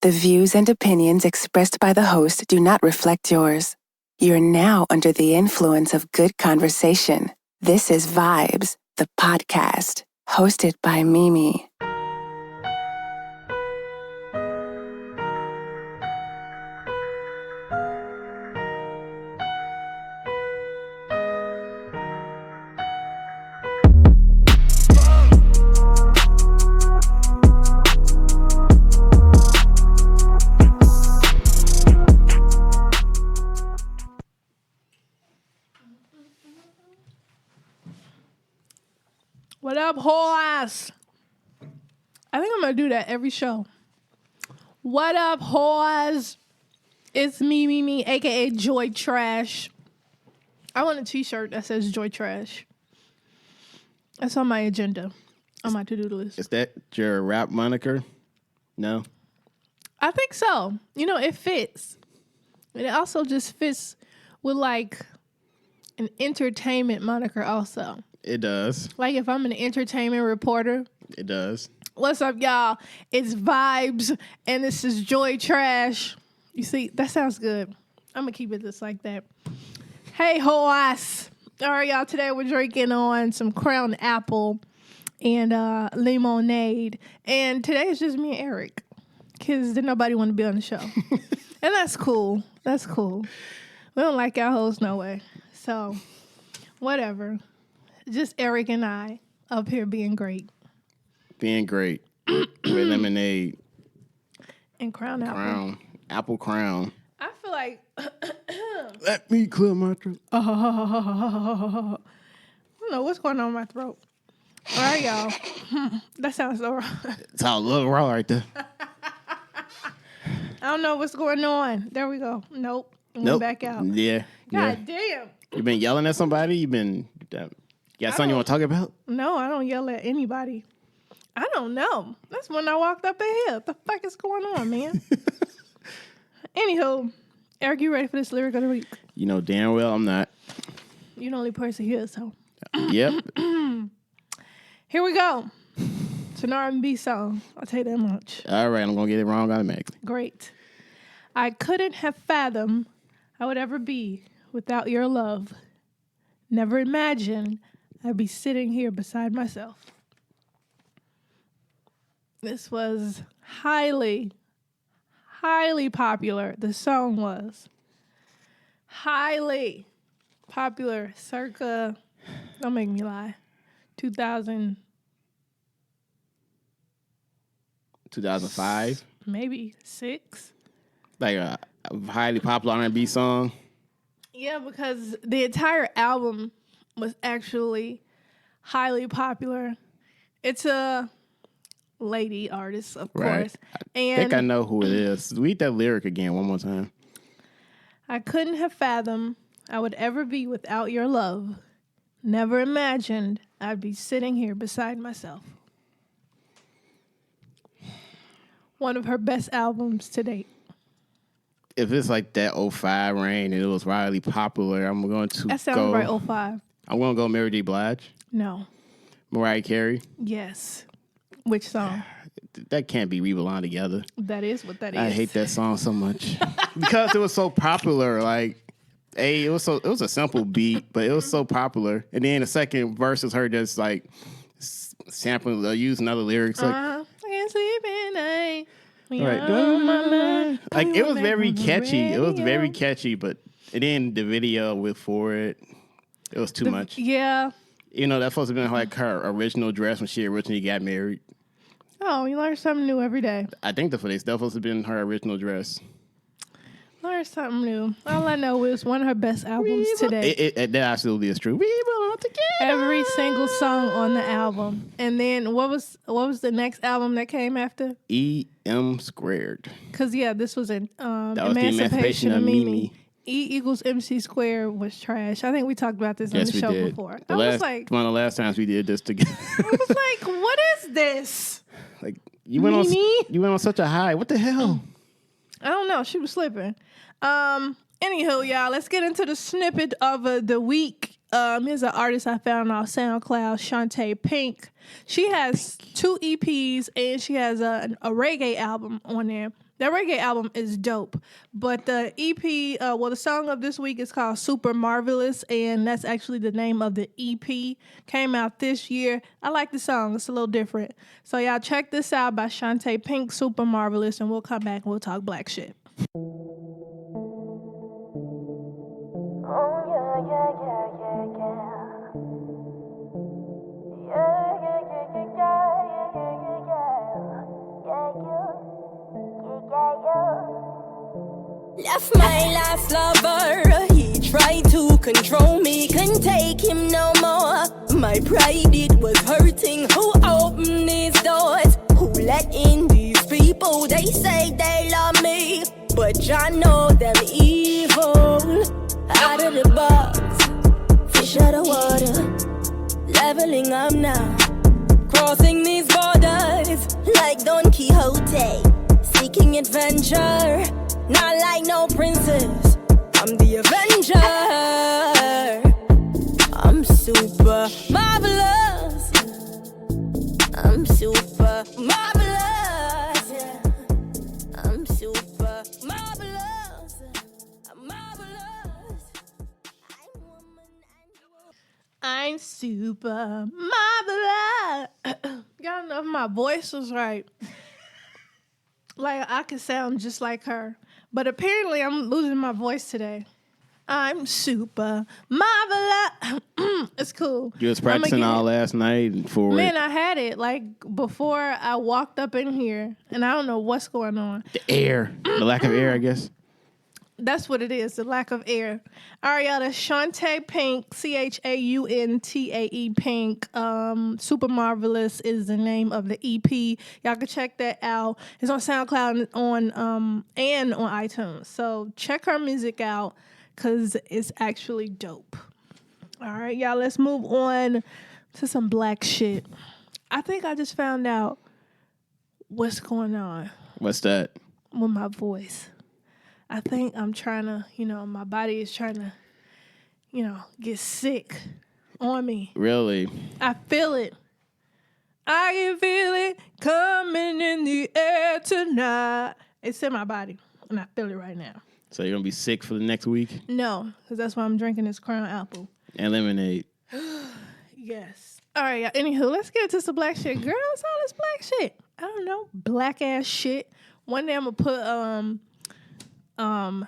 The views and opinions expressed by the host do not reflect yours. You're now under the influence of good conversation. This is Vibes, the podcast, hosted by Mimi. What up, whores? I think I'm going to do that every show. What up, whores? It's me, a.k.a. Joy Trash. I want a t-shirt that says Joy Trash. That's on my agenda, on my to-do list. Is that your rap moniker? No? I think so. You know, it fits. And it also just fits with, like, an entertainment moniker also. It does. Like if I'm an entertainment reporter. It does. What's up, y'all? It's Vibes, and this is Joy Trash. You see, that sounds good. I'm going to keep it just like that. Hey, hoas. All right, y'all. Today we're drinking on some Crown Apple and lemonade. And today it's just me and Erick, because didn't nobody want to be on the show. And that's cool. That's cool. We don't like our hosts no way. So, whatever. Just Erick and I up here being great. Being great. With lemonade. And Crown Apple. Apple Crown. I feel like... Let me clear my throat. I don't know what's going on in my throat. All right, y'all. That sounds so wrong. It's all a little raw right there. I don't know what's going on. There we go. Nope. Went back out. Yeah. God damn. You been yelling at somebody? You got something you want to talk about? No, I don't yell at anybody. I don't know. That's when I walked up in here. What the fuck is going on, man? Anywho, Erick, you ready for this lyric of the week? You know damn well I'm not. You're the only person here, so. Yep. Here we go. It's an R&B song. I'll tell you that much. All right, I'm going to get it wrong automatically. Great. I couldn't have fathomed I would ever be without your love. Never imagined I'd be sitting here beside myself. This was highly popular. The song was highly popular circa, don't make me lie, 2005? Maybe 6. Like a highly popular R&B song? Yeah, because the entire album was actually highly popular. It's a lady artist, of course. I think I know who it is. Read that lyric again one more time. I couldn't have fathomed I would ever be without your love. Never imagined I'd be sitting here beside myself. One of her best albums to date. If it's like that 05 reign and it was widely popular, I'm going to That sounds right, 05. I'm going to go Mary J. Blige. No. Mariah Carey. Yes. Which song? That can't be We Belong Together. That is what that is. I hate that song so much. Because it was so popular. Like, it was a simple beat, but it was so popular. And then the second verse is her just like sampling, using other lyrics. Like, I can't sleep at night. Right. Like, it was very catchy. It was very catchy, but then the video for it was too much. Yeah. You know, that's supposed to be like her original dress when she originally got married. Oh, you learn something new every day. I think that's supposed to be her original dress. Learn something new. All I know is one of her best albums today. That absolutely is true. We belong together. Every single song on the album. And then what was the next album that came after? EM Squared. Because, yeah, this was an that was the Emancipation of Mimi. E equals MC squared was trash. I think we talked about this on the show before. I was like, one of the last times we did this together. I was like, what is this? Like, you went on such a high. What the hell? I don't know. She was slipping. Anywho, y'all, let's get into the snippet of the week. Here's an artist I found on SoundCloud, Chauntae Pink. She has 2 EPs and she has a reggae album on there. That reggae album is dope. But the EP, the song of this week is called Super Marvelous, and that's actually the name of the EP. Came out this year. I like the song. It's a little different. So y'all check this out by Chauntae Pink, Super Marvelous, and we'll come back and we'll talk black shit. Left my last lover, he tried to control me, couldn't take him no more. My pride, it was hurting. Who opened these doors? Who let in these people? They say they love me, but I know them evil. Out of the box, fish out of water, leveling up now, crossing these borders like Don Quixote, seeking adventure. Not like no princess, I'm the Avenger. I'm super marvelous. I'm super marvelous. Yeah. I'm super marvelous. I'm marvelous. I'm super marvelous. Y'all know if my voice was right. Like, I could sound just like her. But apparently, I'm losing my voice today. I'm super marvelous. It's cool. You was practicing all last night for Man, I had it like before I walked up in here, and I don't know what's going on. the air, the lack of air, I guess. That's what it is, the lack of air. All right, y'all, that's Chauntae Pink, Chauntae Pink. Super Marvelous is the name of the EP. Y'all can check that out. It's on SoundCloud and on iTunes. So check her music out because it's actually dope. All right, y'all, let's move on to some black shit. I think I just found out what's going on What's that? with my voice. I think I'm trying to, my body is trying to, get sick on me. Really? I feel it. I can feel it coming in the air tonight. It's in my body, and I feel it right now. So you're going to be sick for the next week? No, because that's why I'm drinking this Crown Apple. And lemonade. Yes. All right, y'all. Anywho, let's get into some black shit. Girl, it's all this black shit. I don't know. Black ass shit. One day I'm going to put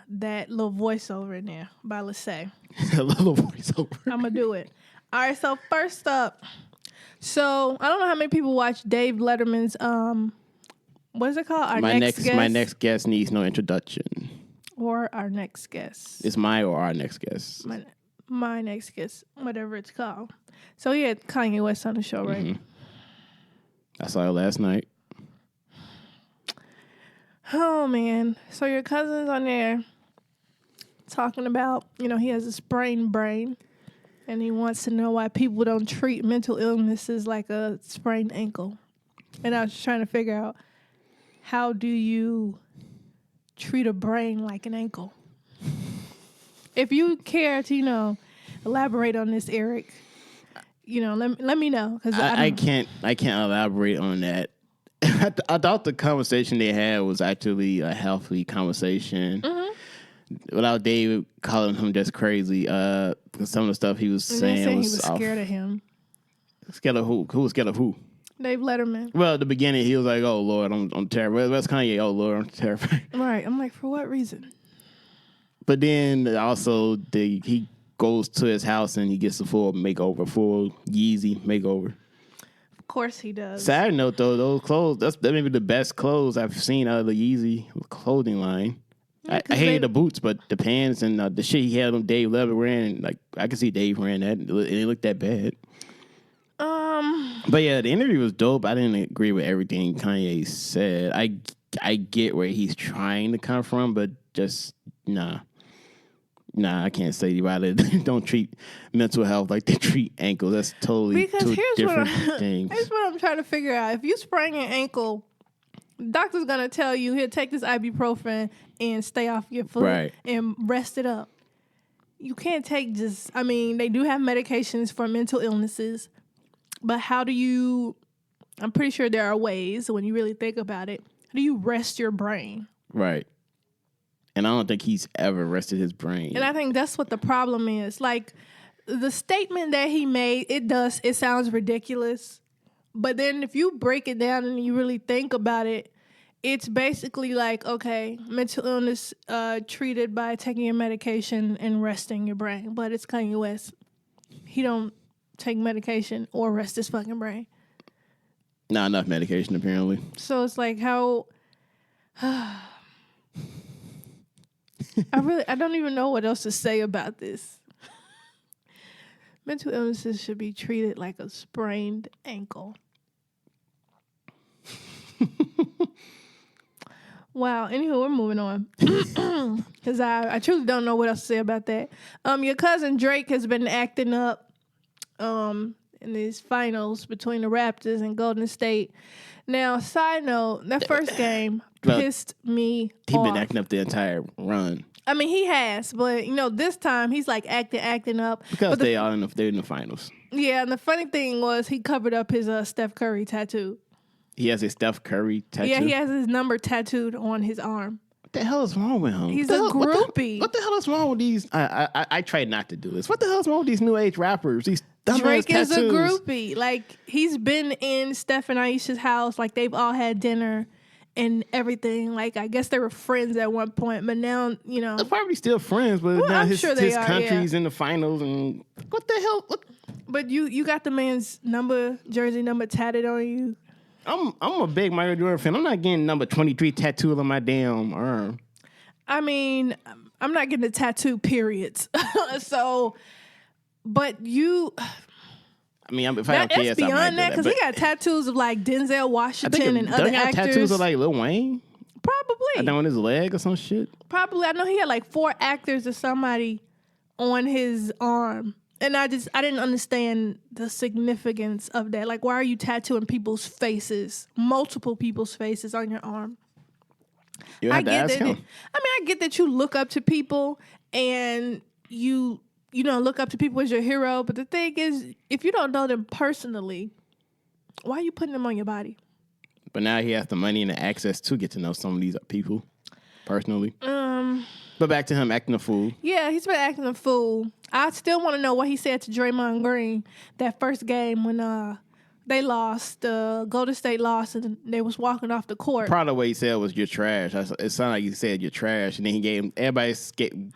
that little voiceover in there by Lissay. A little voiceover. I'm going to do it. All right, so first up. So, I don't know how many people watch Dave Letterman's, what is it called? My next guest needs no introduction. Or Our Next Guest. It's my or our next guest. My next guest, whatever it's called. So, he had Kanye West on the show, right? Mm-hmm. I saw it last night. Oh, man. So, your cousin's on there talking about, he has a sprained brain. And he wants to know why people don't treat mental illnesses like a sprained ankle. And I was just trying to figure out, how do you treat a brain like an ankle? If you care to, elaborate on this, Eric, let me know. Cause I can't elaborate on that. I thought the conversation they had was actually a healthy conversation. Mm-hmm. Without David calling him just crazy, some of the stuff he was saying he was was scared of him. Scared of who? Who was scared of who? Dave Letterman. Well, at the beginning, he was like, "Oh Lord, I'm terrified." That's Kanye. "Oh Lord, I'm terrified." Right. I'm like, for what reason? But then also, he goes to his house and he gets a full Yeezy makeover. Of course he does. Side note though, those clothes, that may be the best clothes I've seen out of the Yeezy clothing line. I hated the boots, but the pants and the shit he had on Dave Letterman wearing, like I could see Dave wearing that. It didn't look that bad. But yeah, the interview was dope. I didn't agree with everything Kanye said. I get where he's trying to come from, but just nah, I can't say about it. Don't treat mental health like they treat ankles. That's totally two different things. Here's what I'm trying to figure out. If you sprain your ankle, the doctor's gonna tell you, here, take this ibuprofen and stay off your foot and rest it up. You can't take they do have medications for mental illnesses, but how do you, I'm pretty sure there are ways when you really think about it, how do you rest your brain? Right. And I don't think he's ever rested his brain. And I think that's what the problem is. Like, the statement that he made, it sounds ridiculous. But then if you break it down and you really think about it, it's basically like, okay, mental illness treated by taking your medication and resting your brain. But it's Kanye West. He don't take medication or rest his fucking brain. Not enough medication, apparently. So it's like how... I don't even know what else to say about this. Mental illnesses should be treated like a sprained ankle. Wow. Anywho, we're moving on. Because I truly don't know what else to say about that. Your cousin Drake has been acting up in these finals between the Raptors and Golden State. Now, side note, that first game pissed me off. He's been acting up the entire run. I mean, he has, but this time he's like acting up because they're in the finals. Yeah, and the funny thing was he covered up his Steph Curry tattoo. He has a Steph Curry tattoo. Yeah, he has his number tattooed on his arm. What the hell is wrong with him? He's a groupie. What the hell is wrong with these? I try not to do this. What the hell is wrong with these new age rappers? These Drake is tattoos. a groupie. Like, he's been in Steph and Aisha's house. Like, they've all had dinner and everything. Like, I guess they were friends at one point, but now, They're probably still friends, but now his country's in the finals, and what the hell? What? But you got the man's jersey number tatted on you. I'm a big Michael Jordan fan. I'm not getting number 23 tattooed on my damn arm. I mean, I'm not getting a tattoo, periods. So, but you... I mean, if I don't care, it's beyond that, because he got tattoos of like Denzel Washington and other actors. Tattoos of like Lil Wayne? Probably. I know on his leg or some shit. Probably. I know he had like 4 actors or somebody on his arm. And I didn't understand the significance of that. Like, why are you tattooing people's faces, multiple people's faces on your arm? You have to ask him. I get that you look up to people and you look up to people as your hero. But the thing is, if you don't know them personally, why are you putting them on your body? But now he has the money and the access to get to know some of these people personally. But back to him acting a fool. Yeah, he's been acting a fool. I still want to know what he said to Draymond Green that first game when they lost. Golden State lost, and they was walking off the court. Probably what he said was, "You're trash." It sounded like he said, "You're trash," and then he gave everybody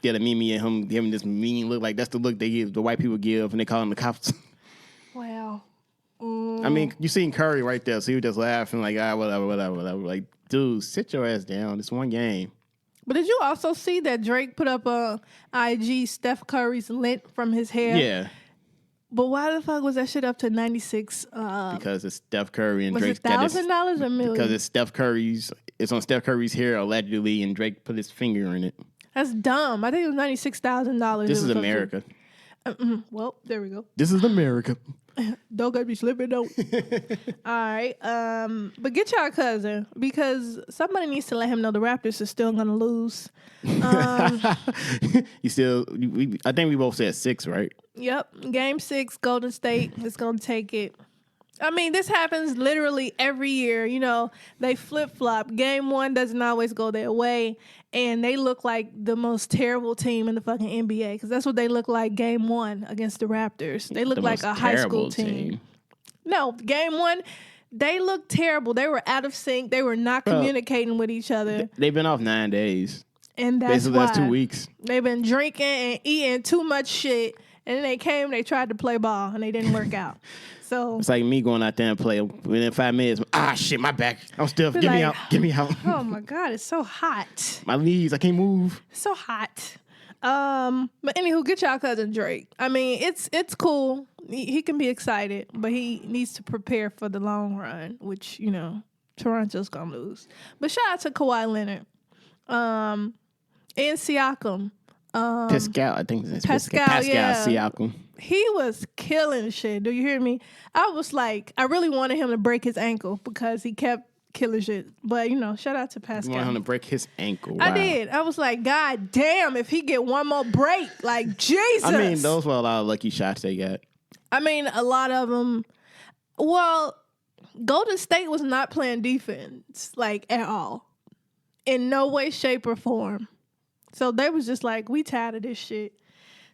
did a meme and him giving this mean look, like that's the look they give the white people give, and they call him the cops. Wow. I mean, you seen Curry right there, so he was just laughing like, whatever. Like, dude, sit your ass down. It's one game. But did you also see that Drake put up a IG Steph Curry's lint from his hair? Yeah. But why the fuck was that shit up to 96? Because it's Steph Curry and was Drake's. Was it $1,000 or $1,000,000? Because it's Steph Curry's. It's on Steph Curry's hair allegedly, and Drake put his finger in it. That's dumb. I think it was $96,000. This is America. Well, there we go. This is America. Don't gotta be slipping, don't. All right. But get y'all cousin, because somebody needs to let him know the Raptors are still gonna lose. I think we both said 6, right? Yep. Game 6, Golden State is gonna take it. I mean, this happens literally every year. They flip-flop. Game 1 doesn't always go their way, and they look like the most terrible team in the fucking NBA, because that's what they look like Game 1 against the Raptors. They look like a high school team. No, Game 1, they look terrible. They were out of sync. They were not communicating with each other. They've been off 9 days. And that's basically, why. that's 2 weeks. They've been drinking and eating too much shit, and then they came, they tried to play ball, and they didn't work out. So it's like me going out there and play within 5 minutes. Shit, my back. I'm still. Get me out. Get me out. Oh my God, it's so hot. My knees, I can't move. It's so hot. But anywho, get y'all cousin Drake. I mean, it's cool. He can be excited, but he needs to prepare for the long run, which Toronto's gonna lose. But shout out to Kawhi Leonard, and Siakam. Pascal, I think it's Pascal, yeah. Siakam. He was killing shit. Do you hear me? I was like, I really wanted him to break his ankle because he kept killing shit. But, shout out to Pascal. You want him to break his ankle. Wow. I did. I was like, God damn, if he get one more break, like, Jesus. I mean, those were a lot of lucky shots they got. I mean, a lot of them. Well, Golden State was not playing defense, like, at all. in no way, shape, or form. So they was just like, we tired of this shit.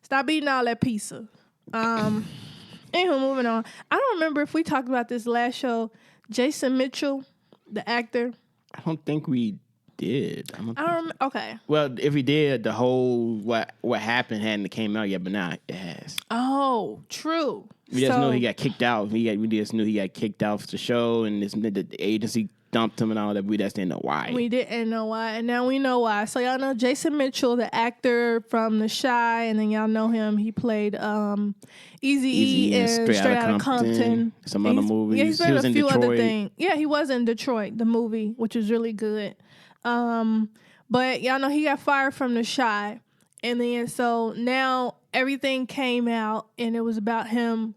Stop eating all that pizza. Anywho, moving on. I don't remember if we talked about this last show. Jason Mitchell, the actor. I don't think we did. I don't remember. Okay. Well, if we did, the whole what happened hadn't came out yet, but now it has. Oh, true. We just know he got kicked out. We just knew he got kicked out of the show, and the agency dumped him and all that. We just didn't know why. We didn't know why, and now we know why. So y'all know Jason Mitchell, the actor from The Chi, and then y'all know him. He played Eazy-E in Straight Outta Compton. Some other movies. Yeah, he's been was a in few Detroit. other things. Yeah, he was in Detroit, the movie, which was really good. But y'all know he got fired from The Chi, and then so now everything came out, and it was about him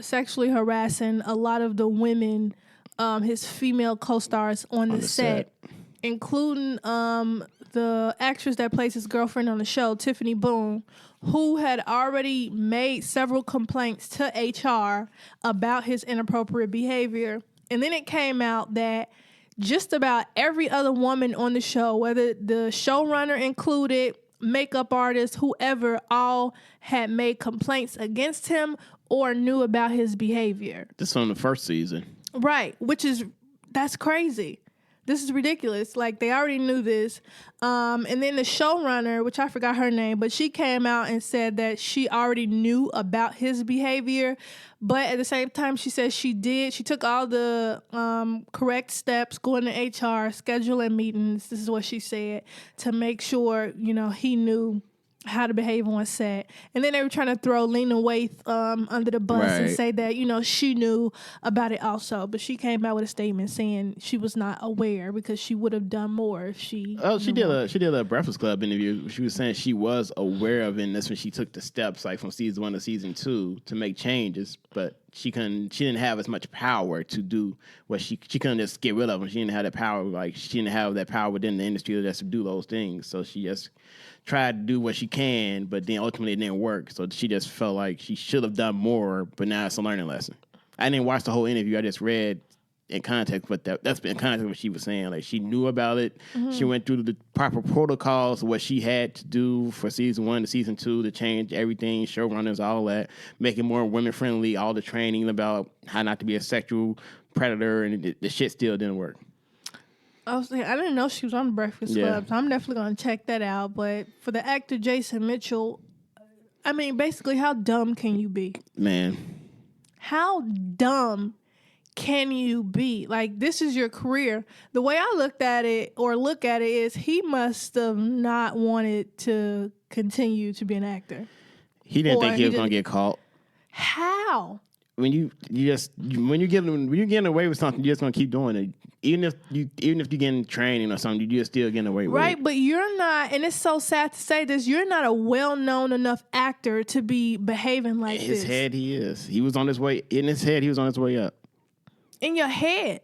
sexually harassing a lot of the women, his female co-stars on the set, including the actress that plays his girlfriend on the show, Tiffany Boone, who had already made several complaints to HR about his inappropriate behavior. And then it came out that just about every other woman on the show, whether the showrunner included, makeup artists, whoever, all had made complaints against him or knew about his behavior. This on the first season. Right, that's crazy. This is ridiculous. Like, they already knew this. And then the showrunner, which I forgot her name, but she came out and said that she already knew about his behavior. But at the same time, she said she took all the correct steps, going to HR, scheduling meetings, this is what she said, to make sure, he knew how to behave on set. And then they were trying to throw Lena Waithe under the bus and say that, she knew about it also. But she came out with a statement saying she was not aware because she would have done more if she... Oh, she did a Breakfast Club interview. She was saying she was aware of it, and that's when she took the steps, like from season 1 to season 2, to make changes. But she didn't have as much power to do what she couldn't just get rid of them. She didn't have that power. Like, she didn't have that power within the industry just to do those things. So she just tried to do what she can, but then ultimately it didn't work. So she just felt like she should have done more, but now it's a learning lesson. I didn't watch the whole interview. I just read in context, but that's in context what she was saying. Like, she knew about it. Mm-hmm. She went through the proper protocols, what she had to do for season 1 to season 2 to change everything, showrunners, all that, make it more women friendly, all the training about how not to be a sexual predator, and the shit still didn't work. I didn't know she was on the Breakfast Club, so I'm definitely going to check that out. But for the actor Jason Mitchell, I mean, basically, how dumb can you be? Man. How dumb can you be? Like, this is your career. The way I look at it is he must have not wanted to continue to be an actor. He didn't think he was going to get caught. How? When you're getting away with something, you're just gonna keep doing it. Even if you're getting training or something, you're still getting away with it. Right, but you're not, and it's so sad to say this, you're not a well-known enough actor to be behaving like this. this. In his head, he is. He was on his way. In his head, he was on his way up. In your head.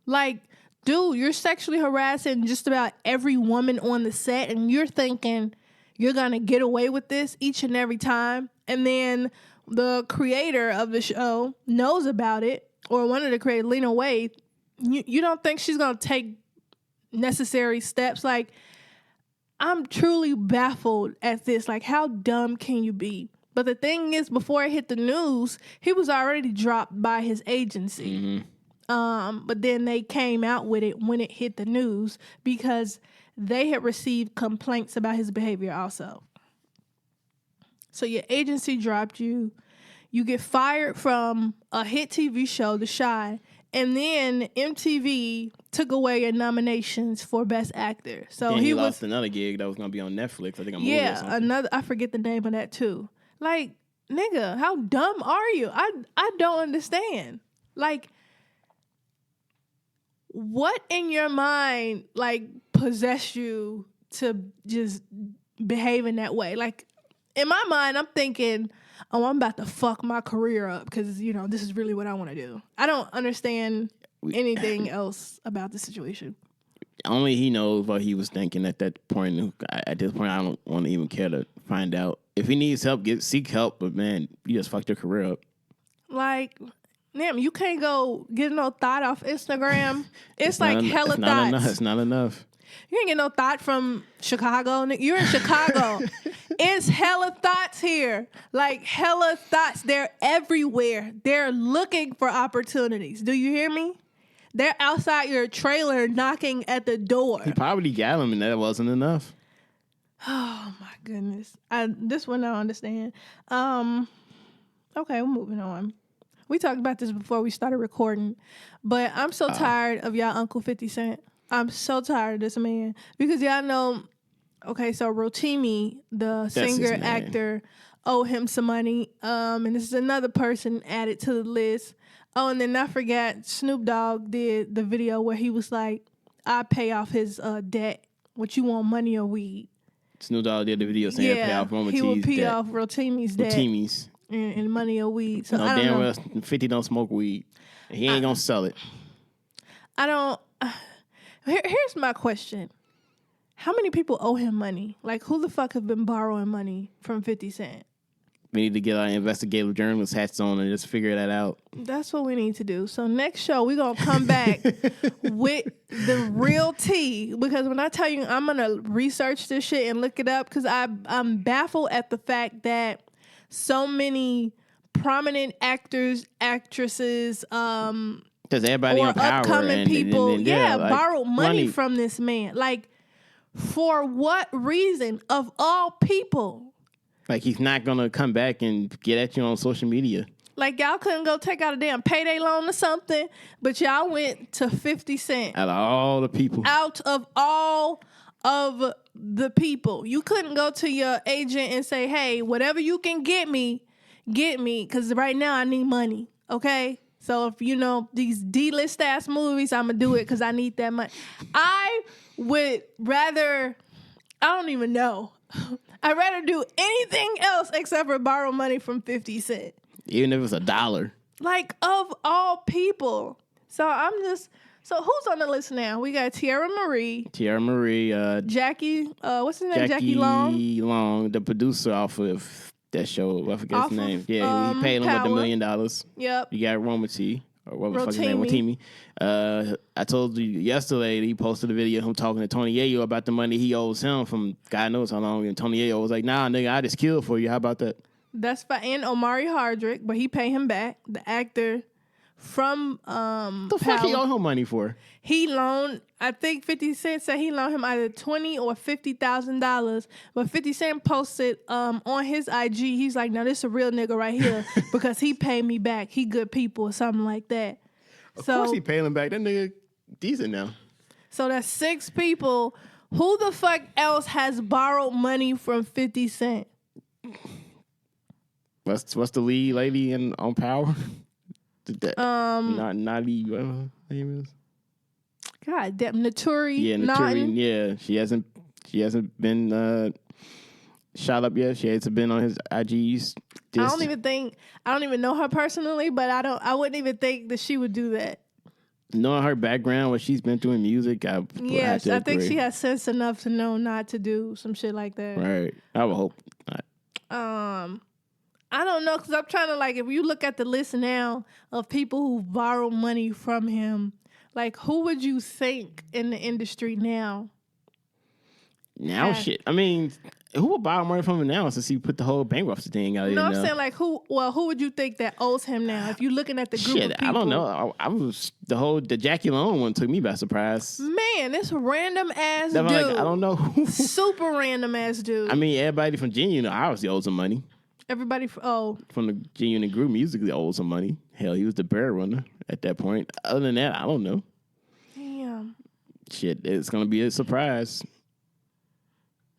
Like, dude, you're sexually harassing just about every woman on the set, and you're thinking you're gonna get away with this each and every time. And then the creator of the show knows about it, or one of the creators, Lena Waithe. You don't think she's going to take necessary steps? Like, I'm truly baffled at this. Like, how dumb can you be? But the thing is, before it hit the news, he was already dropped by his agency. Mm-hmm. But then they came out with it when it hit the news because they had received complaints about his behavior also. So your agency dropped you. You get fired from a hit TV show, The Chi, and then MTV took away your nominations for Best Actor. So then he lost another gig that was going to be on Netflix. I think another. I forget the name of that too. Like, nigga, how dumb are you? I don't understand. Like, what in your mind possessed you to just behave in that way? Like, in my mind, I'm thinking, oh, I'm about to fuck my career up because, this is really what I want to do. I don't understand anything else about the situation. Only he knows what he was thinking at that point. At this point, I don't want to even care to find out. If he needs help, seek help. But, man, you just fucked your career up. Like, damn, you can't go get no thought off Instagram. It's like hella thoughts. It's not enough. You ain't get no thought from Chicago. You're in Chicago. It's hella thoughts here. Like, hella thoughts. They're everywhere. They're looking for opportunities. Do you hear me? They're outside your trailer knocking at the door. He probably got him, and that wasn't enough. Oh, my goodness. This one I don't understand. Okay, we're moving on. We talked about this before we started recording, but I'm so tired of y'all Uncle 50 Cent. I'm so tired of this man because y'all know, okay, so Rotimi, the singer, actor, owe him some money. And this is another person added to the list. Oh, and then I forgot Snoop Dogg did the video where he was like, I pay off his debt. What you want, money or weed? Snoop Dogg did the video saying pay off Rotimi's debt. He would pay off Rotimi's debt. And money or weed. So I don't know. Well, 50 don't smoke weed. He ain't gonna sell it. I don't. Here's my question. How many people owe him money? Like, who the fuck have been borrowing money from 50 Cent? We need to get our investigative journalist hats on and just figure that out. That's what we need to do. So next show, we're going to come back with the real tea. Because when I tell you I'm going to research this shit and look it up, because I'm baffled at the fact that so many prominent actors, actresses, because everybody or on power upcoming people, like, borrowed money from this man. Like, for what reason? Of all people. Like, he's not going to come back and get at you on social media. Like, y'all couldn't go take out a damn payday loan or something, but y'all went to 50 Cent. Out of all the people. Out of all of the people. You couldn't go to your agent and say, hey, whatever you can get me, because right now I need money, okay? So if, you know, these D-list ass movies, I'm going to do it because I need that money. I would rather, I don't even know. I'd rather do anything else except for borrow money from 50 Cent. Even if it's $1. Like, of all people. So so who's on the list now? We got Tierra Marie, Jackie, what's his name? Jackie Long, the producer off of that show. I forget his name. Yeah, he paid him with $1 million. Yep. You got Rotimi. Or what the fuck his name? Rotimi. I told you yesterday that he posted a video of him talking to Tony Yayo about the money he owes him from God knows how long. And Tony Yayo was like, nah, nigga, I just killed for you. How about that? That's fine. And Omari Hardrick, but he paid him back. The actor from the fuck he owe him money for? He loaned, I think 50 Cent said he loaned him either $20,000 or $50,000. But 50 Cent posted on his IG, he's like, now this a real nigga right here because he paid me back. He good people or something like that. Of course he paid him back. That nigga decent now. So that's 6 people. Who the fuck else has borrowed money from 50 Cent? What's the lead lady on Power? Naughty, what her name is? God damn, Naturi. Yeah, Naturi. Yeah, she hasn't been shot up yet. She hasn't been on his IGs. I don't even know her personally, but I wouldn't even think that she would do that. Knowing her background, what she's been through in music, yes, I think she has sense enough to know not to do some shit like that. Right. I would hope not. I don't know, because I'm trying to, like, if you look at the list now of people who borrow money from him, like, who would you think in the industry now? Shit. I mean, who would borrow money from him now since he put the whole bankruptcy thing out? I'm saying, like, who would you think that owes him now? If you're looking at the group of people. I don't know. I was the Jackie Long one took me by surprise. Man, this random ass dude. Like, I don't know who. Super random ass dude. I mean, everybody from Genuine obviously owes some money. Everybody from the Genuine group musically owes some money. Hell, he was the bear runner at that point. Other than that, I don't know. Damn. Shit, it's gonna be a surprise.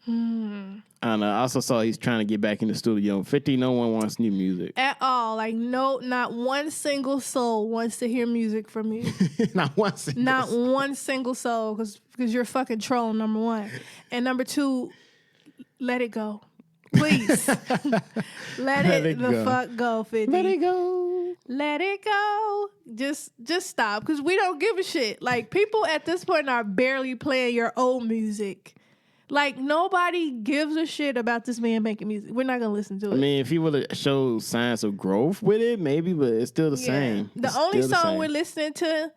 I don't know. I also saw he's trying to get back in the studio. 50, no one wants new music at all. Like, no, not one single soul wants to hear music from you. Not one single soul, because you're fucking troll, number one, and number two, let it go. Please. Let it the fuck go, 50. Let it go. Let it go. Just stop. Because we don't give a shit. Like, people at this point are barely playing your old music. Like, nobody gives a shit about this man making music. We're not going to listen to it. I mean, if he would have showed signs of growth with it, maybe, but it's still the same. The only song we're listening to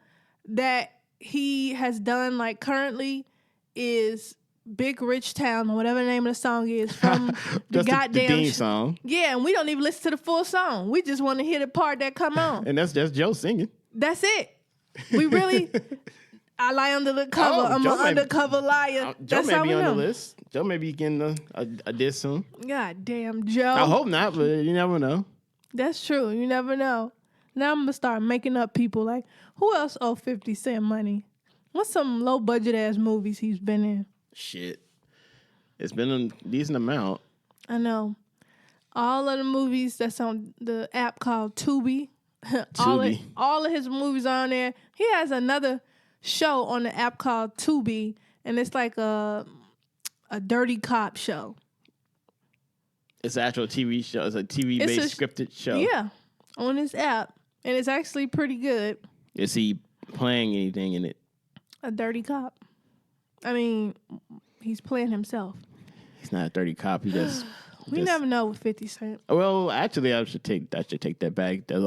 that he has done, like, currently is Big Rich Town, or whatever the name of the song is, from the goddamn the theme song. Yeah, and we don't even listen to the full song. We just want to hear the part that come on. And that's Joe singing. That's it. We really... I lie under the cover. I'm an undercover liar. Joe That's may how be we on know. the list. Joe may be getting a diss soon. God damn, Joe. I hope not, but you never know. That's true. You never know. Now I'm going to start making up people. Like, who else owe 50 Cent money? What's some low-budget ass movies he's been in? Shit. It's been a decent amount. I know. All of the movies that's on the app called Tubi. all of his movies are on there. He has another show on the app called Tubi, and it's like a dirty cop show. It's an actual TV show. It's a TV-based scripted show. Yeah, on this app, and it's actually pretty good. Is he playing anything in it? A dirty cop. I mean, he's playing himself. He's not a dirty cop. He just... We never know with 50 Cent. Well, actually, I should take that back. That's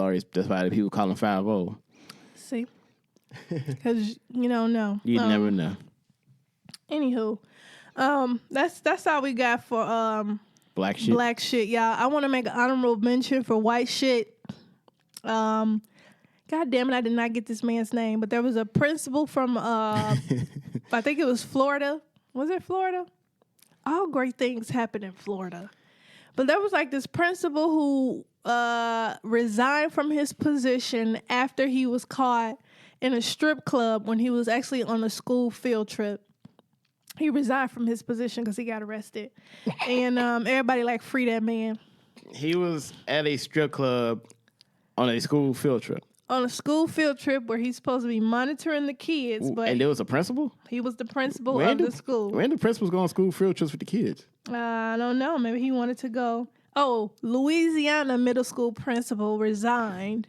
why the people call him 5-0. See? Because you don't know. You never know. Anywho, that's all we got for Black shit, y'all. I want to make an honorable mention for white shit. God damn it, I did not get this man's name, but there was a principal from I think it was Florida. Was it Florida? All great things happen in Florida. But there was like this principal who resigned from his position after he was caught in a strip club when he was actually on a school field trip. He resigned from his position because he got arrested. And everybody like, free that man. He was at a strip club on a school field trip. On a school field trip where he's supposed to be monitoring the kids. But and there was a principal? He was the principal of the school. When the principals go on school field trips with the kids? I don't know. Maybe he wanted to go. Oh, Louisiana middle school principal resigned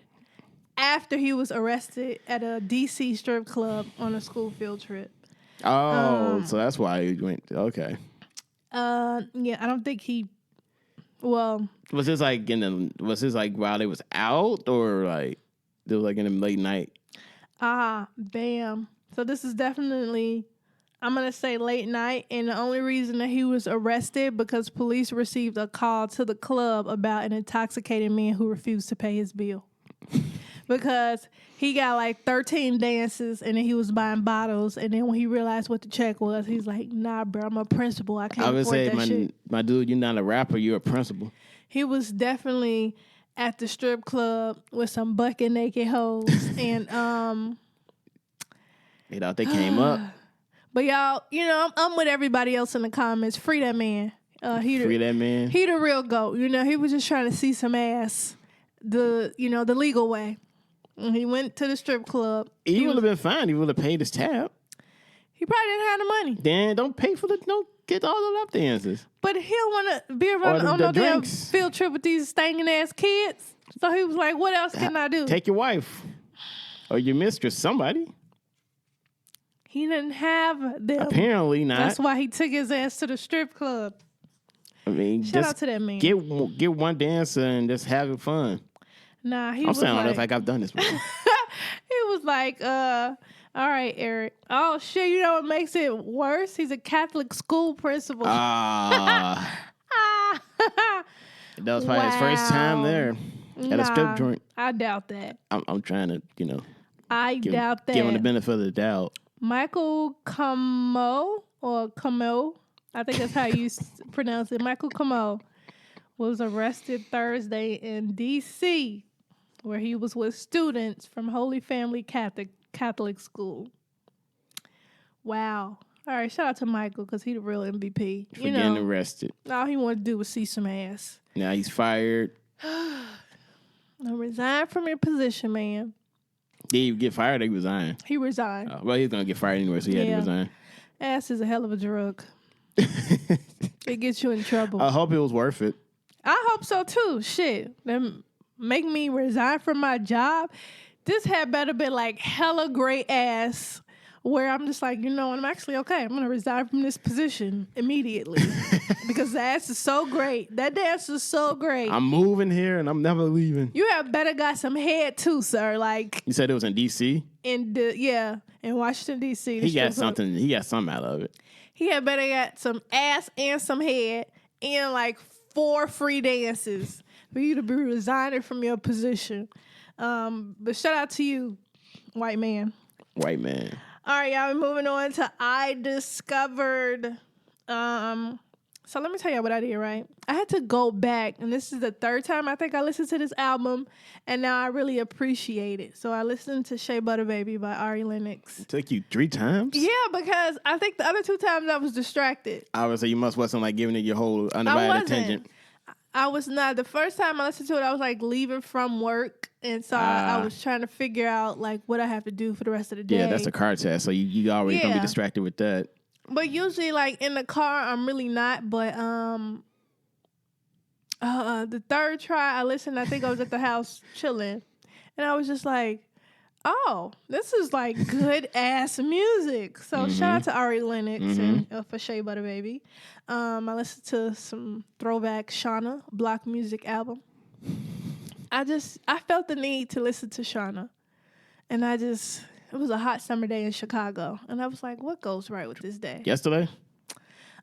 after he was arrested at a D.C. strip club on a school field trip. Oh, so that's why he went. Okay. Yeah, I don't think he. Well, was this like while they was out, or like it was like in the late night? Bam. So this is definitely, I'm gonna say late night, and the only reason that he was arrested because police received a call to the club about an intoxicated man who refused to pay his bill. Because he got like 13 dances and then he was buying bottles, and then when he realized what the check was, he's like, nah, bro, I'm a principal. I can't afford that shit. My dude, you're not a rapper, you're a principal. He was definitely at the strip club with some bucket naked hoes. And they thought they came up. But y'all, you know, I'm with everybody else in the comments. Free that man. Free that man. He the real GOAT. You know, he was just trying to see some ass the legal way. And he went to the strip club. He would have been fine. He would have paid his tab. He probably didn't have the money. Then don't get all the lap dances. But he don't want to be around on no damn field trip with these stinking ass kids. So he was like, what else can I do? Take your wife or your mistress, somebody. He didn't have them. Apparently not. That's why he took his ass to the strip club. I mean, shout out to that man. Get one dancer and just have fun. Nah, I'm sounding like I've done this before. He was like, all right, Eric. Oh, shit, you know what makes it worse? He's a Catholic school principal. That was probably his first time there at a strip joint. I doubt that. I'm trying to, doubt that. Give him the benefit of the doubt. Michael Camo, I think that's how you pronounce it. Michael Camo was arrested Thursday in D.C., where he was with students from Holy Family Catholic School. Wow. All right, shout out to Michael because he the real MVP. For getting arrested. All he wanted to do was see some ass. Now he's fired. Now resign from your position, man. Did he get fired or he resigned? He resigned. Well, he's going to get fired anyway, so he had to resign. Ass is a hell of a drug. It gets you in trouble. I hope it was worth it. I hope so, too. Shit. Them make me resign from my job. This had better been like hella great ass where I'm just like, I'm actually okay. I'm going to resign from this position immediately because the dance is so great. That dance is so great. I'm moving here and I'm never leaving. You have better got some head too, sir. Like You said it was in D.C.? in Washington, D.C. He got something. He got something out of it. He had better got some ass and some head and like 4 free dances for you to be resigning from your position. But shout out to you, white man. White man. All right, y'all, we're moving on to I Discovered. So let me tell you what I did, right? I had to go back, and this is the 3rd time I think I listened to this album, and now I really appreciate it. So I listened to Shea Butter Baby by Ari Lennox. It took you 3 times? Yeah, because I think the other 2 times I was distracted. I would say you wasn't like giving it your whole undivided attention. I was not. The first time I listened to it, I was like leaving from work. And so I was trying to figure out like what I have to do for the rest of the day. Yeah, that's a car test. So you already gonna be distracted with that. But usually like in the car, I'm really not. But the 3rd try, I listened. I think I was at the house chilling. And I was just like, oh, this is like good ass music. So shout out to Ari Lennox and for Shea Butter Baby. I listened to some throwback Shauna block music album. I felt the need to listen to Shauna. And it was a hot summer day in Chicago. And I was like, what goes right with this day? Yesterday?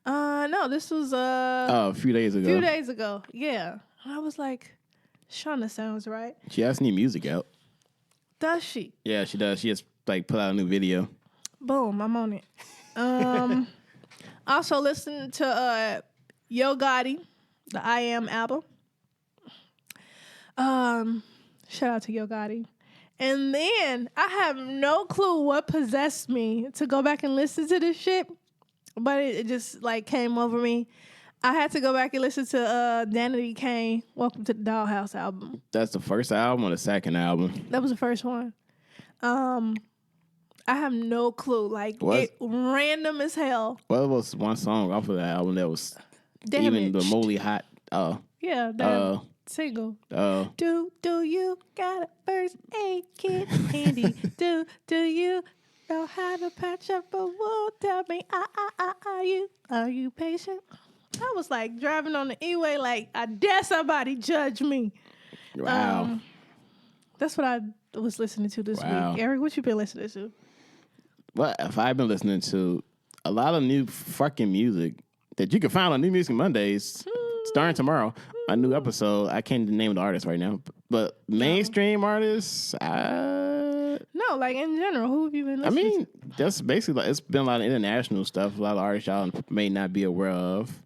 No, this was a few days ago. Yeah. And I was like, Shauna sounds right. She has new music out. Does she? Yeah, she does. She just like put out a new video. Boom, I'm on it. Also listened to Yo Gotti, the I Am album. Shout out to Yo Gotti. And then I have no clue what possessed me to go back and listen to this shit, but it just like came over me. I had to go back and listen to Danity Kane, Welcome to the Dollhouse album. That's the first album or the second album? That was the first one. I have no clue. Like, it random as hell. Well, it was one song off of that album that was Damaged. even remotely hot. Yeah, that single. Do you got a first aid kit handy? Do you know how to patch up a wound? Tell me, are you patient? I was like driving on the E-way like, I dare somebody judge me. Wow. That's what I was listening to this week. Eric, what you been listening to? Well, if I've been listening to a lot of new fucking music that you can find on New Music Mondays starting tomorrow. A new episode. I can't name the artist right now, but mainstream artists. No, like in general, who have you been listening to? I mean, that's basically it's been a lot of international stuff. A lot of artists y'all may not be aware of.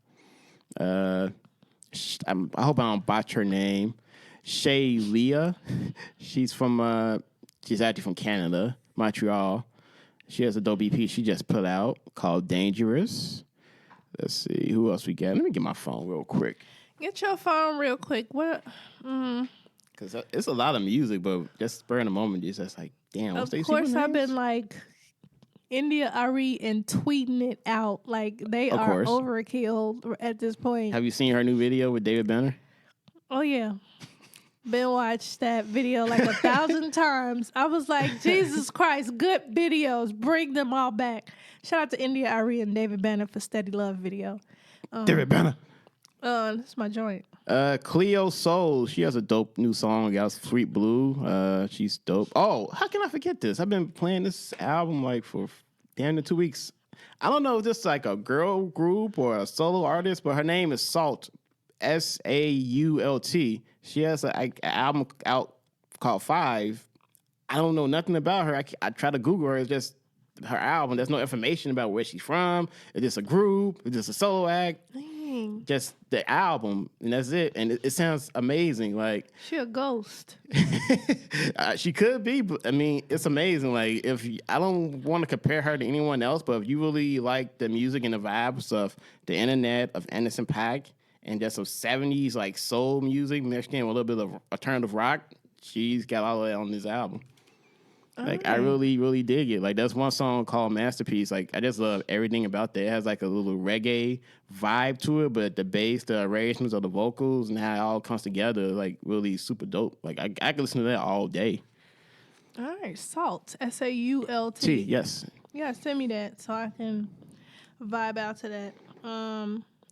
I hope I don't botch her name. Shay Leah. She's actually from Canada, Montreal. She has a dope EP she just put out called Dangerous. Let's see who else we got. Let me get my phone real quick. Get your phone real quick. What? Because it's a lot of music, but just spur in the moment, it's just like, damn. Of course, I've been like India Ari and tweeting it out like they are overkill at this point. Have you seen her new video with David Banner? Oh yeah, been watched that video like 1,000 times. I was like, Jesus Christ, good videos, bring them all back. Shout out to India Ari and David Banner for Steady Love video. David Banner. That's my joint. Cleo Soul, she has a dope new song out, Sweet Blue. She's dope. Oh, how can I forget this? I've been playing this album like for damn near 2 weeks. I don't know if this is like a girl group or a solo artist, but her name is Salt, Sault. She has an album out called 5. I don't know nothing about her. I try to Google her. It's just her album. There's no information about where she's from. It's just a group. It's just a solo act. Just the album, and that's it. And it sounds amazing. Like she a ghost. She could be, but I mean, it's amazing. Like I don't want to compare her to anyone else, but if you really like the music and the vibes of the internet, of Anderson .Paak, and just some 70s like soul music mixed in with a little bit of alternative rock, she's got all of that on this album. Like, I really, really dig it. Like, there's one song called Masterpiece. Like, I just love everything about that. It has, like, a little reggae vibe to it, but the bass, the arrangements of the vocals, and how it all comes together, like, really super dope. Like, I could listen to that all day. All right. Salt. Sault. Yes. Yeah, send me that so I can vibe out to that.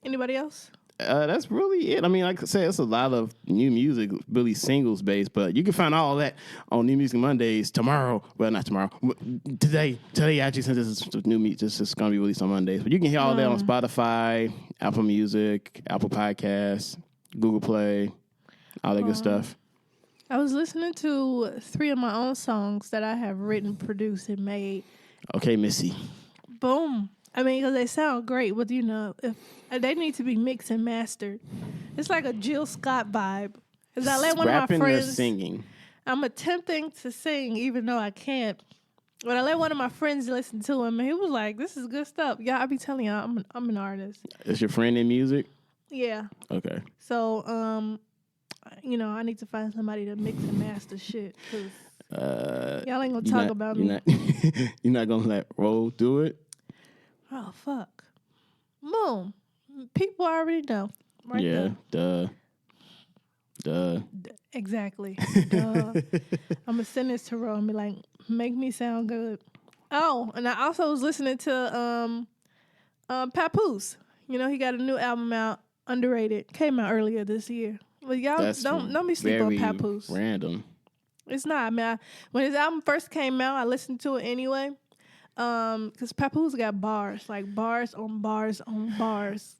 Anybody else? That's really it. I mean, like I said, it's a lot of new music, really singles based, but you can find all that on New Music Mondays tomorrow. Well, not tomorrow. Today, actually, since this is new music, this is going to be released on Mondays. But you can hear all that on Spotify, Apple Music, Apple Podcasts, Google Play, all that good stuff. I was listening to 3 of my own songs that I have written, produced, and made. Okay, Missy. Boom. I mean, because they sound great, but if they need to be mixed and mastered. It's like a Jill Scott vibe. Because I let one of my friends. Or singing. I'm attempting to sing, even though I can't. But I let one of my friends listen to him, and he was like, "This is good stuff." Yeah, I be telling y'all, I'm an artist. Is your friend in music? Yeah. Okay. So, I need to find somebody to mix and master shit. Cause y'all ain't gonna talk about me. You're not gonna let Roll do it? Oh, fuck. Boom. People already know. Right there. Duh. Exactly. Duh. I'm going to send this to Ro and be like, make me sound good. Oh, and I also was listening to Papoose. He got a new album out, Underrated. Came out earlier this year. But y'all don't be sleep on Papoose. Random. It's not. I mean, when his album first came out, I listened to it anyway. Because Papoose got bars, like bars on bars on bars.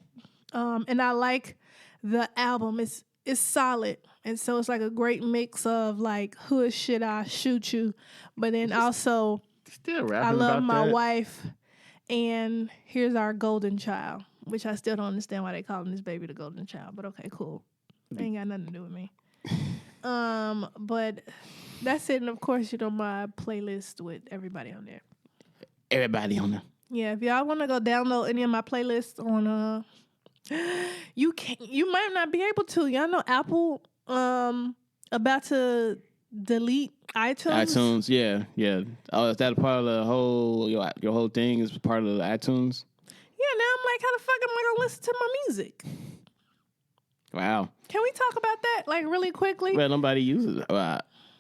And I like the album. It's solid. And so it's like a great mix of like hood shit, I shoot you. But then also Still rapping I love about my that. wife and here's our golden child. Which I still don't understand why they call this baby the golden child. But okay, cool. Ain't got nothing to do with me. But that's it. And of course, my playlist with everybody on there. Everybody on there. Yeah, if y'all want to go download any of my playlists on you might not be able to. Y'all know Apple about to delete iTunes. Yeah. Oh, is that a part of the whole your whole thing is part of the iTunes? Yeah, now I'm like, how the fuck am I gonna listen to my music? Wow. Can we talk about that like really quickly? Well, nobody uses it.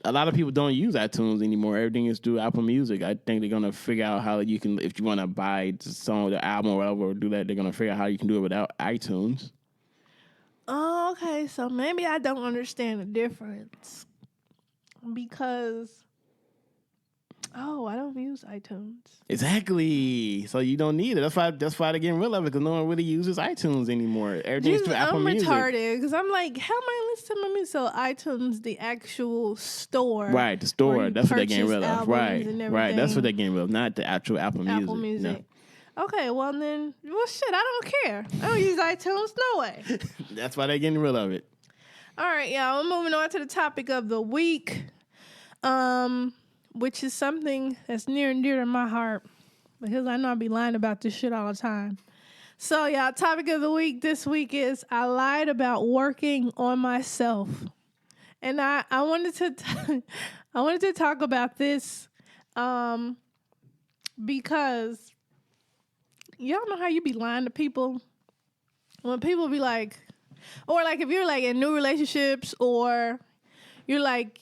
A lot of people don't use iTunes anymore. Everything is through Apple Music. I think they're going to figure out how you can, if you want to buy the song, the album or whatever, or do that, they're going to figure out how you can do it without iTunes. Oh, okay. So maybe I don't understand the difference. Because, I don't use iTunes. Exactly. So you don't need it. That's why they're getting rid of it, because no one really uses iTunes anymore. Everything's through Apple Music. I'm retarded because I'm like, how am I listening to my music? So iTunes, the actual store. Right, the store. That's what they're getting rid of. Right. That's what they're getting rid of, not the actual Apple Music. Apple Music. No. Okay, well then, shit, I don't care. I don't use iTunes, no way. That's why they're getting rid of it. All right, y'all, we're moving on to the topic of the week, which is something that's near and dear to my heart because I know I be lying about this shit all the time. So, y'all, topic of the week this week is I lied about working on myself. And I wanted to talk about this because y'all know how you be lying to people when people be like, or like if you're like in new relationships or you're like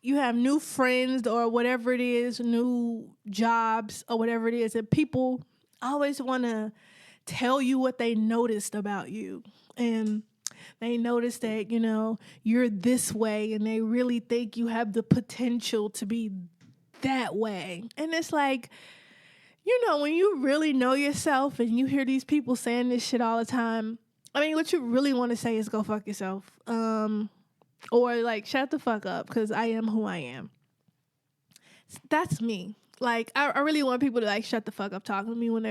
you have new friends or whatever it is, new jobs or whatever it is, and people always want to tell you what they noticed about you. And they notice that, you're this way and they really think you have the potential to be that way. And it's like, when you really know yourself and you hear these people saying this shit all the time, I mean, what you really want to say is go fuck yourself. Or like, shut the fuck up because I am who I am. That's me. Like, I really want people to like shut the fuck up talking to me when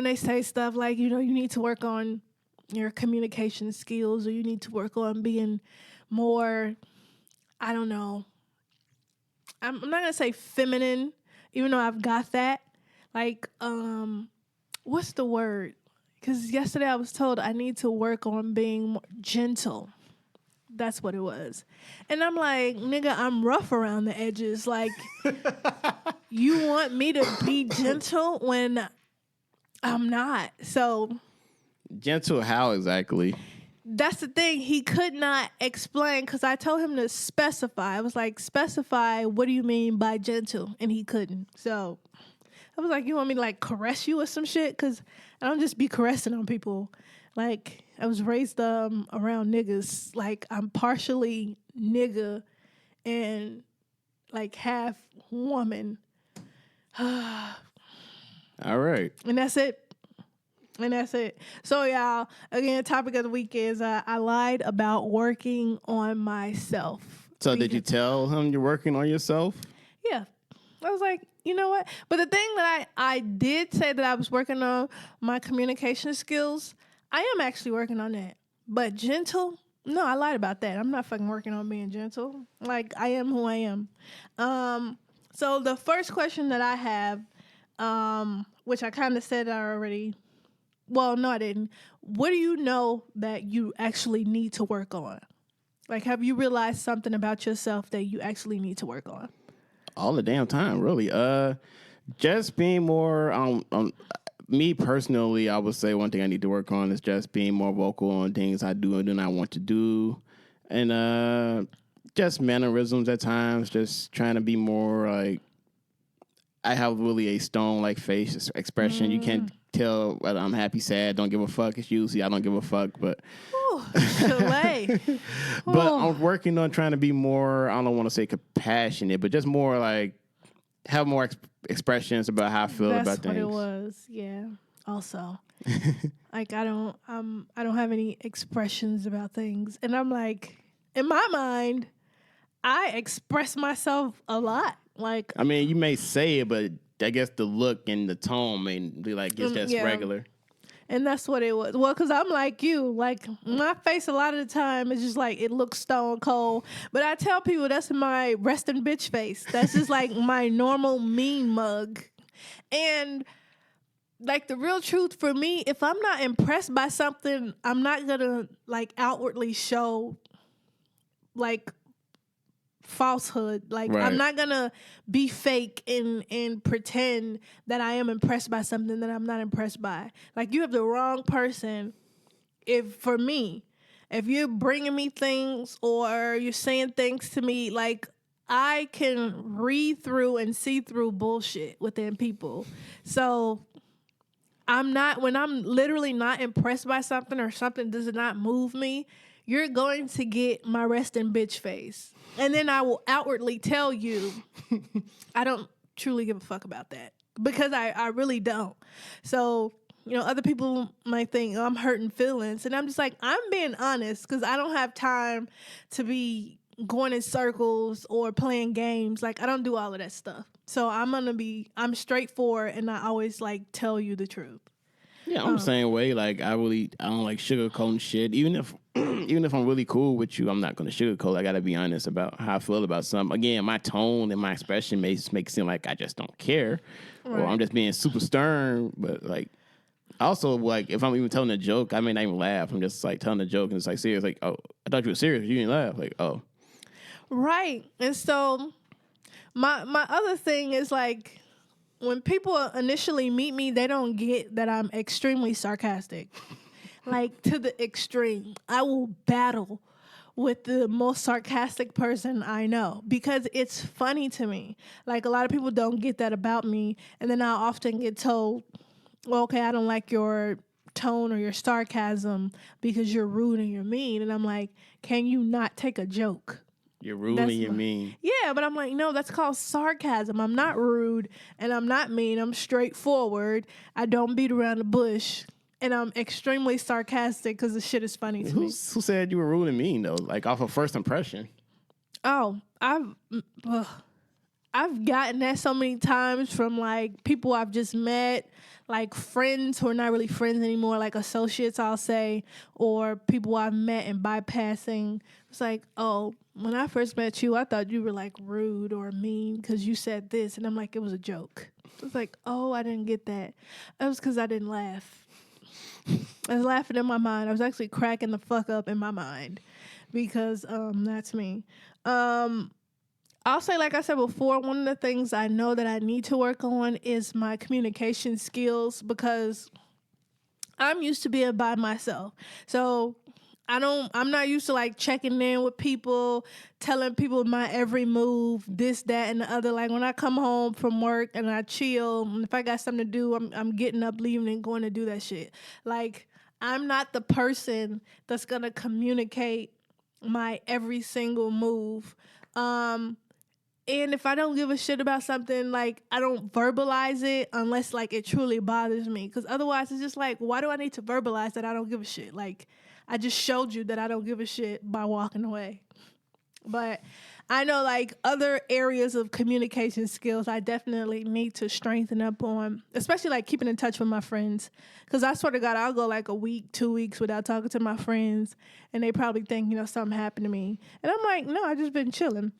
they say stuff like, you need to work on your communication skills or you need to work on being more, I don't know. I'm not going to say feminine, even though I've got that. Like, what's the word? Because yesterday I was told I need to work on being more gentle. That's what it was. And I'm like, nigga, I'm rough around the edges. Like, you want me to be gentle when I'm not. So. Gentle how exactly? That's the thing. He could not explain because I told him to specify. I was like, specify, what do you mean by gentle? And he couldn't. So I was like, you want me to like caress you or some shit? Because I don't just be caressing on people. Like, I was raised around niggas. Like, I'm partially nigga and like half woman. All right. And that's it. So, y'all, again, topic of the week is I lied about working on myself. So did you tell him you're working on yourself? Yeah. I was like, you know what? But the thing that I did say that I was working on my communication skills, I am actually working on that. But gentle? No, I lied about that. I'm not fucking working on being gentle. Like, I am who I am. So the first question that I have, which I kind of said already. Well, no, I didn't. What do you know that you actually need to work on? Like, have you realized something about yourself that you actually need to work on? All the damn time, really. Just being more me personally, I would say one thing I need to work on is just being more vocal on things I do and do not want to do. And just mannerisms at times, just trying to be more like, I have really a stone-like face expression. You can't tell whether I'm happy, sad, don't give a fuck. It's usually I don't give a fuck, but... Chile. But I'm working on trying to be more, I don't want to say compassionate, but just more like, have more expressions about how I feel about things. That's what it was, yeah. Also, like I don't have any expressions about things, and I'm like, in my mind, I express myself a lot. Like, I mean, you may say it, but I guess the look and the tone may be like it's just regular. And that's what it was. Well, because I'm like you. Like, my face a lot of the time is just like, it looks stone cold. But I tell people that's my resting bitch face. That's just like my normal mean mug. And like the real truth for me, if I'm not impressed by something, I'm not going to like outwardly show like falsehood. Like, right. I'm not gonna be fake and pretend that I am impressed by something that I'm not impressed by. Like, you have the wrong person. If you're bringing me things or you're saying things to me, like, I can read through and see through bullshit within people. So when I'm literally not impressed by something or something does not move me, you're going to get my resting bitch face. And then I will outwardly tell you, I don't truly give a fuck about that. Because I really don't. So, other people might think, I'm hurting feelings. And I'm just like, I'm being honest because I don't have time to be going in circles or playing games. Like, I don't do all of that stuff. So I'm straightforward and I always like tell you the truth. Yeah, I'm the same way. Like, I don't like sugarcoating shit. Even if I'm really cool with you, I'm not going to sugarcoat. I got to be honest about how I feel about something. Again, my tone and my expression may make it seem like I just don't care. Right. Or I'm just being super stern. But, like, also, like, if I'm even telling a joke, I may not even laugh. I'm just, like, telling a joke and it's, like, serious. Like, oh, I thought you were serious. You didn't laugh. Like, oh. Right. And so, my other thing is, like, when people initially meet me, they don't get that I'm extremely sarcastic. Like, to the extreme. I will battle with the most sarcastic person I know because it's funny to me. Like, a lot of people don't get that about me. And then I often get told, well, okay, I don't like your tone or your sarcasm because you're rude and you're mean. And I'm like, can you not take a joke? You're rude and you're mean. Yeah, but I'm like, no, that's called sarcasm. I'm not rude and I'm not mean. I'm straightforward. I don't beat around the bush. And I'm extremely sarcastic because the shit is funny to me. Who said you were rude and mean, though? Like, off of first impression? Oh, I've gotten that so many times from, like, people I've just met, like, friends who are not really friends anymore, like associates, I'll say, or people I've met in bypassing. It's like, oh, when I first met you, I thought you were, like, rude or mean because you said this. And I'm like, it was a joke. It's like, oh, I didn't get that. It was because I didn't laugh. I was laughing in my mind. I was actually cracking the fuck up in my mind because that's me. I'll say, like I said before, one of the things I know that I need to work on is my communication skills because I'm used to being by myself. So I'm not used to like checking in with people, telling people my every move, this, that, and the other. Like when I come home from work and I chill, and if I got something to do, I'm getting up, leaving, and going to do that shit. Like I'm not the person that's gonna communicate my every single move. And if I don't give a shit about something, like I don't verbalize it unless like it truly bothers me. Because otherwise, it's just like, why do I need to verbalize that I don't give a shit? Like I just showed you that I don't give a shit by walking away. But I know like other areas of communication skills I definitely need to strengthen up on, especially like keeping in touch with my friends. Because I swear to God, I'll go like a week, 2 weeks without talking to my friends, and they probably think, something happened to me. And I'm like, no, I just been chilling.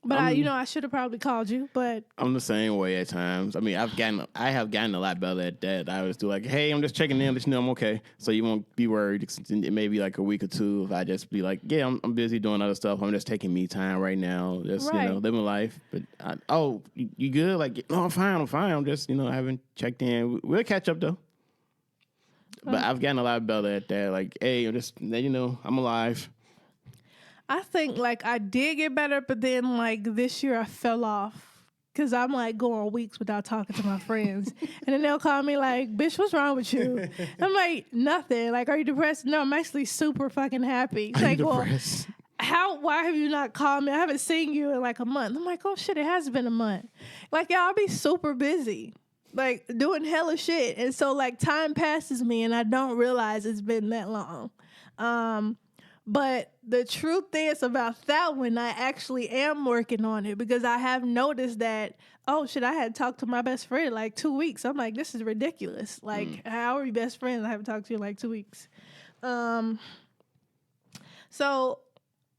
But I should have probably called you, but I'm the same way at times. I mean, I have gotten a lot better at that. I always do like, hey, I'm just checking in, let you know I'm okay. So you won't be worried. It may be like a week or two if I just be like, yeah, I'm busy doing other stuff. I'm just taking me time right now, just living life. But you good? Like, no, I'm fine. I'm just I haven't checked in. We'll catch up though. But I've gotten a lot better at that. Like, hey, I'm just I'm alive. I think like I did get better, but then like this year I fell off because I'm like going weeks without talking to my friends, and then they'll call me like, "Bitch, what's wrong with you?" I'm like, "Nothing." Like, are you depressed? No, I'm actually super fucking happy. It's like, well, why have you not called me? I haven't seen you in like a month. I'm like, oh shit, it has been a month. Like, y'all be super busy, like doing hella shit, and so like time passes me, and I don't realize it's been that long. But the truth is about that one, I actually am working on it because I have noticed that, oh shit, I had talked to my best friend like 2 weeks. I'm like, this is ridiculous. Like, how are we best friends? I haven't talked to you in like 2 weeks. So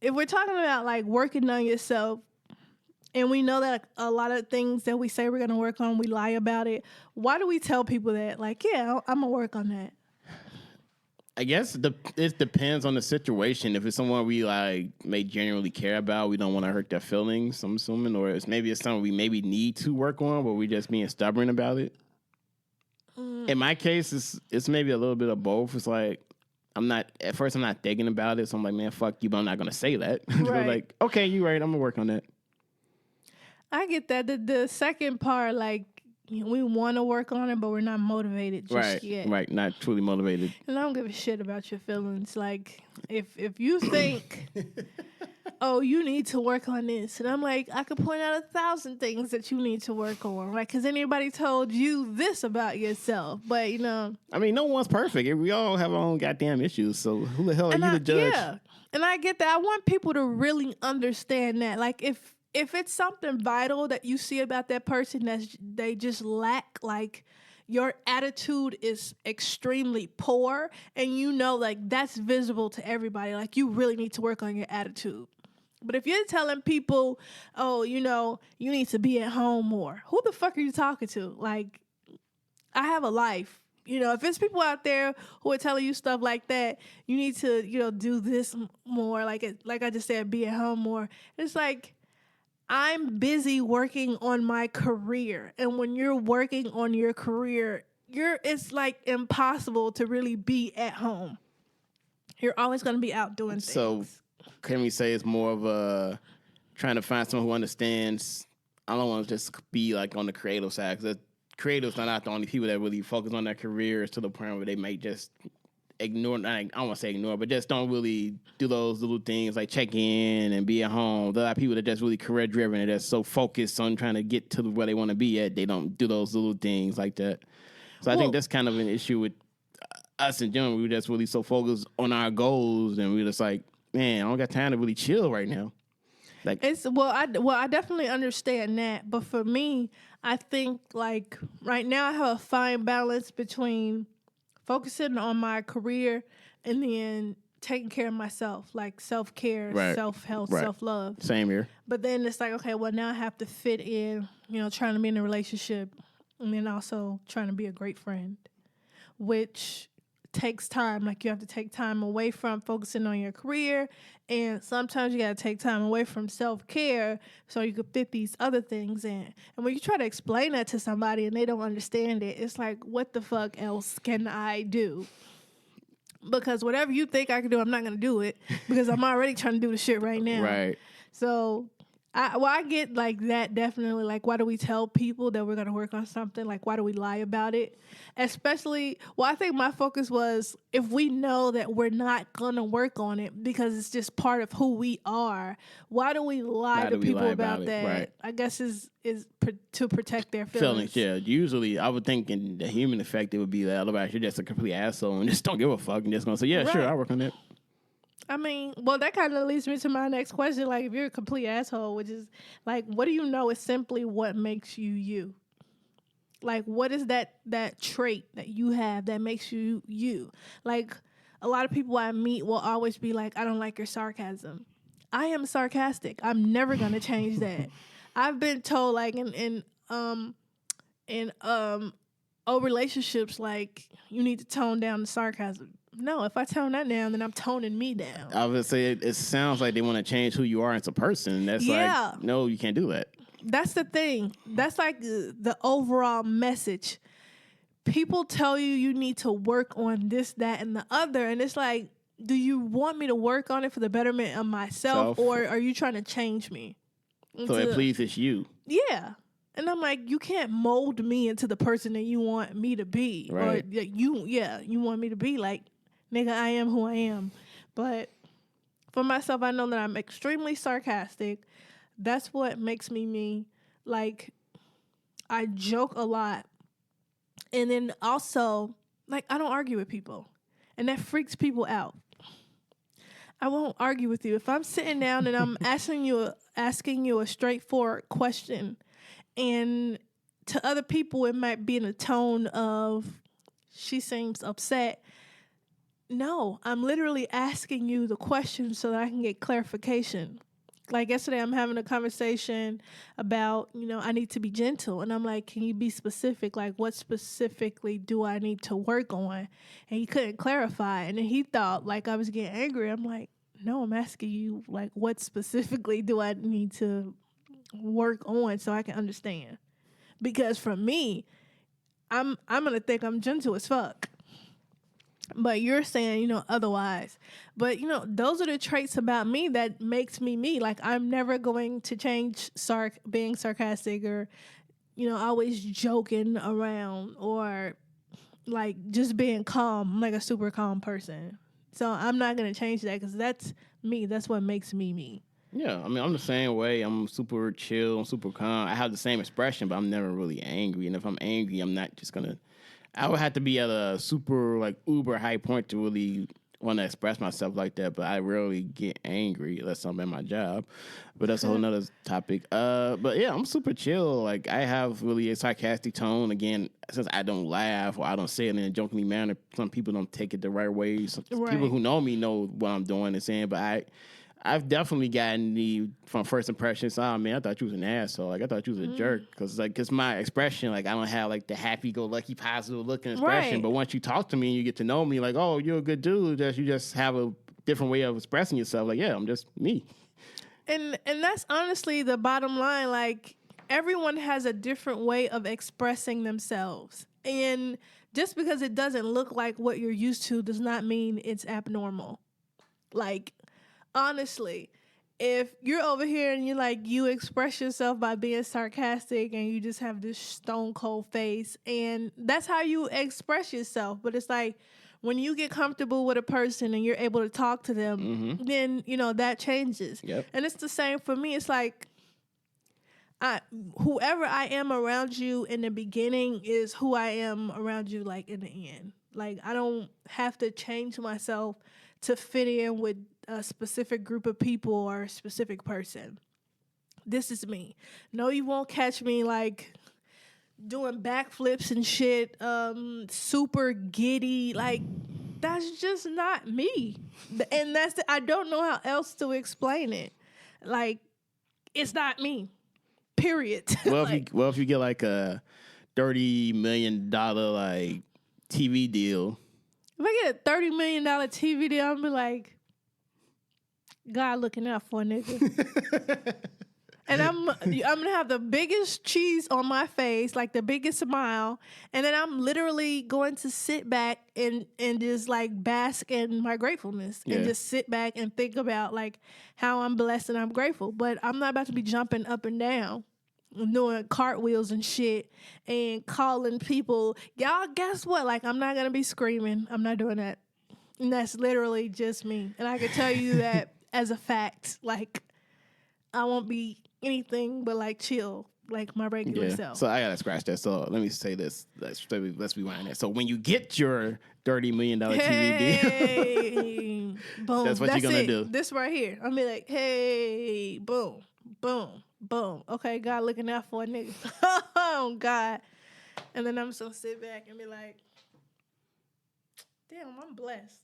if we're talking about like working on yourself, and we know that a lot of things that we say we're going to work on, we lie about it. Why do we tell people that? Like, yeah, I'm going to work on that. I guess it depends on the situation. If it's someone we like may genuinely care about, we don't want to hurt their feelings, I'm assuming, or it's something we maybe need to work on, but we just being stubborn about it. In my case, it's maybe a little bit of both. It's like I'm not thinking about it, so I'm like, man, fuck you, but I'm not gonna say that. Right. Like, okay, you're right, I'm gonna work on that. I get that. The second part, like, we want to work on it, but we're not motivated just yet. Right, not truly motivated. And I don't give a shit about your feelings. Like, if you think, oh, you need to work on this, and I'm like, I could point out 1,000 things that you need to work on. Like, has anybody told you this about yourself? But, I mean, no one's perfect. We all have our own goddamn issues, so who the hell are you to judge? Yeah, and I get that. I want people to really understand that. Like, if it's something vital that you see about that person that they just lack, like your attitude is extremely poor, and like that's visible to everybody, like you really need to work on your attitude. But if you're telling people, oh, you need to be at home more, who the fuck are you talking to? Like, I have a life. If it's people out there who are telling you stuff like that, you need to, do this more. Like I just said, be at home more. It's like, I'm busy working on my career. And when you're working on your career, it's like impossible to really be at home. You're always going to be out doing things. So can we say it's more of a trying to find someone who understands? I don't want to just be like on the creative side, because creatives are not the only people that really focus on their careers to the point where they may just ignore, I don't want to say ignore, but just don't really do those little things like check in and be at home. There are people that just really career driven and that's so focused on trying to get to where they want to be at, they don't do those little things like that. So I think that's kind of an issue with us in general. We're just really so focused on our goals, and we're just like, man, I don't got time to really chill right now. Like, I definitely understand that, but for me, I think like right now I have a fine balance between focusing on my career and then taking care of myself, like self-care, self-help, self-love. Same here. But then it's like, okay, well, now I have to fit in, trying to be in a relationship, and then also trying to be a great friend, which takes time. Like, you have to take time away from focusing on your career, and sometimes you got to take time away from self-care so you can fit these other things in. And when you try to explain that to somebody and they don't understand it, it's like, what the fuck else can I do? Because whatever you think I can do, I'm not going to do it because I'm already trying to do the shit right now. Right. So, I get like that definitely. Like, why do we tell people that we're going to work on something? Like, why do we lie about it? Especially, I think my focus was if we know that we're not going to work on it because it's just part of who we are, why do we lie to people about that? Right. I guess is to protect their Feelings, feelings. yeah. Usually, I would think in the human effect, it would be that otherwise you're just a complete asshole and just don't give a fuck and just gonna say, yeah, sure, Right. I'll work on that. I mean, well, that kind of leads me to my next question. Like, if you're a complete asshole, which is like, what do you know is simply what makes you you? Like, what is that trait that you have that makes you you? Like, a lot of people I meet will always be like, I don't like your sarcasm. I am sarcastic. I'm never gonna change that. I've been told like in old relationships, like, you need to tone down the sarcasm. No, if I tone that down, then I'm toning me down. I would say it sounds like they want to change who you are as a person. That's like, no, you can't do that. That's the thing. That's like the overall message. People tell you need to work on this, that, and the other. And it's like, do you want me to work on it for the betterment of myself, or are you trying to change me? So it pleases you. Yeah. And I'm like, you can't mold me into the person that you want me to be. Right. Or you want me to be like, nigga, I am who I am. But for myself, I know that I'm extremely sarcastic. That's what makes me me. Like, I joke a lot. And then also, like, I don't argue with people. And that freaks people out. I won't argue with you. If I'm sitting down and I'm asking you a straightforward question, and to other people it might be in a tone of, she seems upset. No, I'm literally asking you the question so that I can get clarification. Like yesterday, I'm having a conversation about, I need to be gentle. And I'm like, can you be specific? Like, what specifically do I need to work on? And he couldn't clarify. And then he thought, like, I was getting angry. I'm like, no, I'm asking you, like, what specifically do I need to work on so I can understand? Because for me, I'm going to think I'm gentle as fuck. But you're saying, otherwise. But, those are the traits about me that makes me me. Like, I'm never going to change being sarcastic or, always joking around or, like, just being calm. I'm like a super calm person. So I'm not going to change that because that's me. That's what makes me me. Yeah, I mean, I'm the same way. I'm super chill. I'm super calm. I have the same expression, but I'm never really angry. And if I'm angry, I'm not just going to... I would have to be at a super, like, uber high point to really want to express myself like that, but I rarely get angry unless I'm at my job. But that's a whole nother topic. But yeah, I'm super chill. Like, I have really a sarcastic tone. Again, since I don't laugh or I don't say it in a jokingly manner, some people don't take it the right way. Some people who know me know what I'm doing and saying, but I've definitely gotten from first impressions, oh, man, I thought you was an asshole. Like, I thought you was a jerk. Because my expression, like, I don't have, like, the happy-go-lucky, positive-looking expression. Right. But once you talk to me and you get to know me, like, oh, you're a good dude. You just have a different way of expressing yourself. Like, yeah, I'm just me. And that's honestly the bottom line. Like, everyone has a different way of expressing themselves. And just because it doesn't look like what you're used to does not mean it's abnormal. Like... honestly, if you're over here and you express yourself by being sarcastic and you just have this stone cold face and that's how you express yourself. But it's like when you get comfortable with a person and you're able to talk to them, then, that changes. Yep. And it's the same for me. It's like whoever I am around you in the beginning is who I am around you, like, in the end. Like, I don't have to change myself to fit in with a specific group of people or a specific person. This is me. No, you won't catch me, like, doing backflips and shit, super giddy. Like, that's just not me. And I don't know how else to explain it. Like, it's not me. Period. Well, if you get, like, a $30 million, like, TV deal. If I get a $30 million TV deal, I'm be like, God looking out for a nigga. And I'm gonna have the biggest cheese on my face, like the biggest smile, and then I'm literally going to sit back and just like bask in my gratefulness and just sit back and think about like how I'm blessed and I'm grateful. But I'm not about to be jumping up and down, doing cartwheels and shit, and calling people. Y'all, guess what? Like, I'm not gonna be screaming. I'm not doing that. And that's literally just me. And I can tell you that as a fact. Like, I won't be anything but like chill, like my regular self. So I gotta scratch that. So let me say this. Let's rewind that. So when you get your $30 million TV deal, boom, that's what you're gonna do. This right here. I'm be like, hey, boom, boom, boom. Okay, God looking out for a nigga. Oh God. And then I'm just gonna sit back and be like, damn, I'm blessed.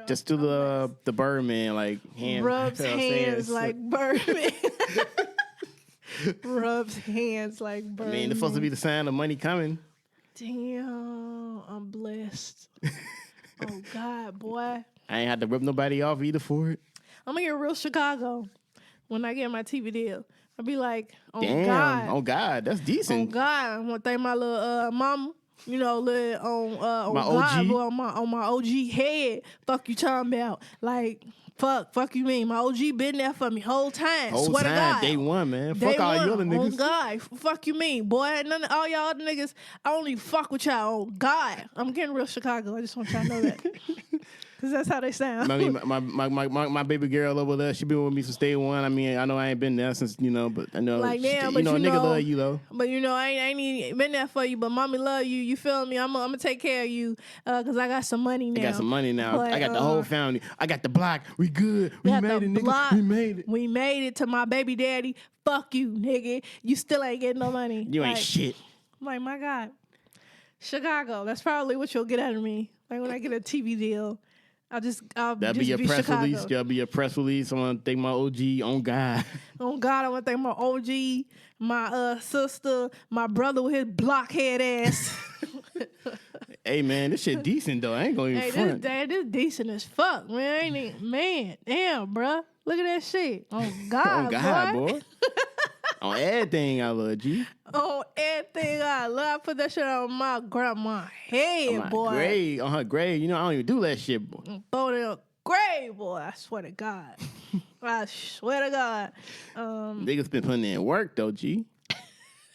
Just do the Birdman, like hand rubs hands like Birdman. Rubs hands like Birdman. I mean, it's supposed to be the sign of money coming. Damn, I'm blessed. Oh God, boy. I ain't had to rip nobody off either for it. I'm gonna get real Chicago when I get my TV deal. I'll be like, oh damn, God. Oh God, that's decent. Oh God, I'm gonna thank my little mama. You know, little on my God, OG. boy, on my OG head. Fuck you talking about. Like, fuck you mean. My OG been there for me whole time. Swear to God. Day one, man. Day fuck all you other niggas. Oh God, fuck you mean, boy. None of all y'all other niggas, I only fuck with y'all. Oh God, I'm getting real Chicago. I just want y'all to know that. Cause that's how they sound. I mean, my baby girl over there, she been with me since day one. I mean, I know I ain't been there since, but I know, like, damn, a nigga love you though. But I ain't been there for you. But mommy love you. You feel me? I'm gonna take care of you, cause I got some money now. I got some money now. But, I got the whole family. I got the block. We good. We made it, nigga. We made it. We made it to my baby daddy. Fuck you, nigga. You still ain't getting no money. You ain't shit. I'm like, my God, Chicago. That's probably what you'll get out of me. Like when I get a TV deal. I'll That'll be your press Chicago. release. That'll be your press release. I want to thank my OG on God. On God, I want to thank my OG, my sister, my brother with his blockhead ass. Hey man, this shit decent though. I ain't gonna even front. This decent as fuck, man. Ain't it? Man, damn, bruh. Look at that shit. On God, on God, boy. On everything I love, G. On everything I love. I put that shit on my grandma's head, on boy. Grave, on her grave. I don't even do that shit, boy. Throw it in a grave, boy. I swear to God. I swear to God. Niggas been putting in work though, G.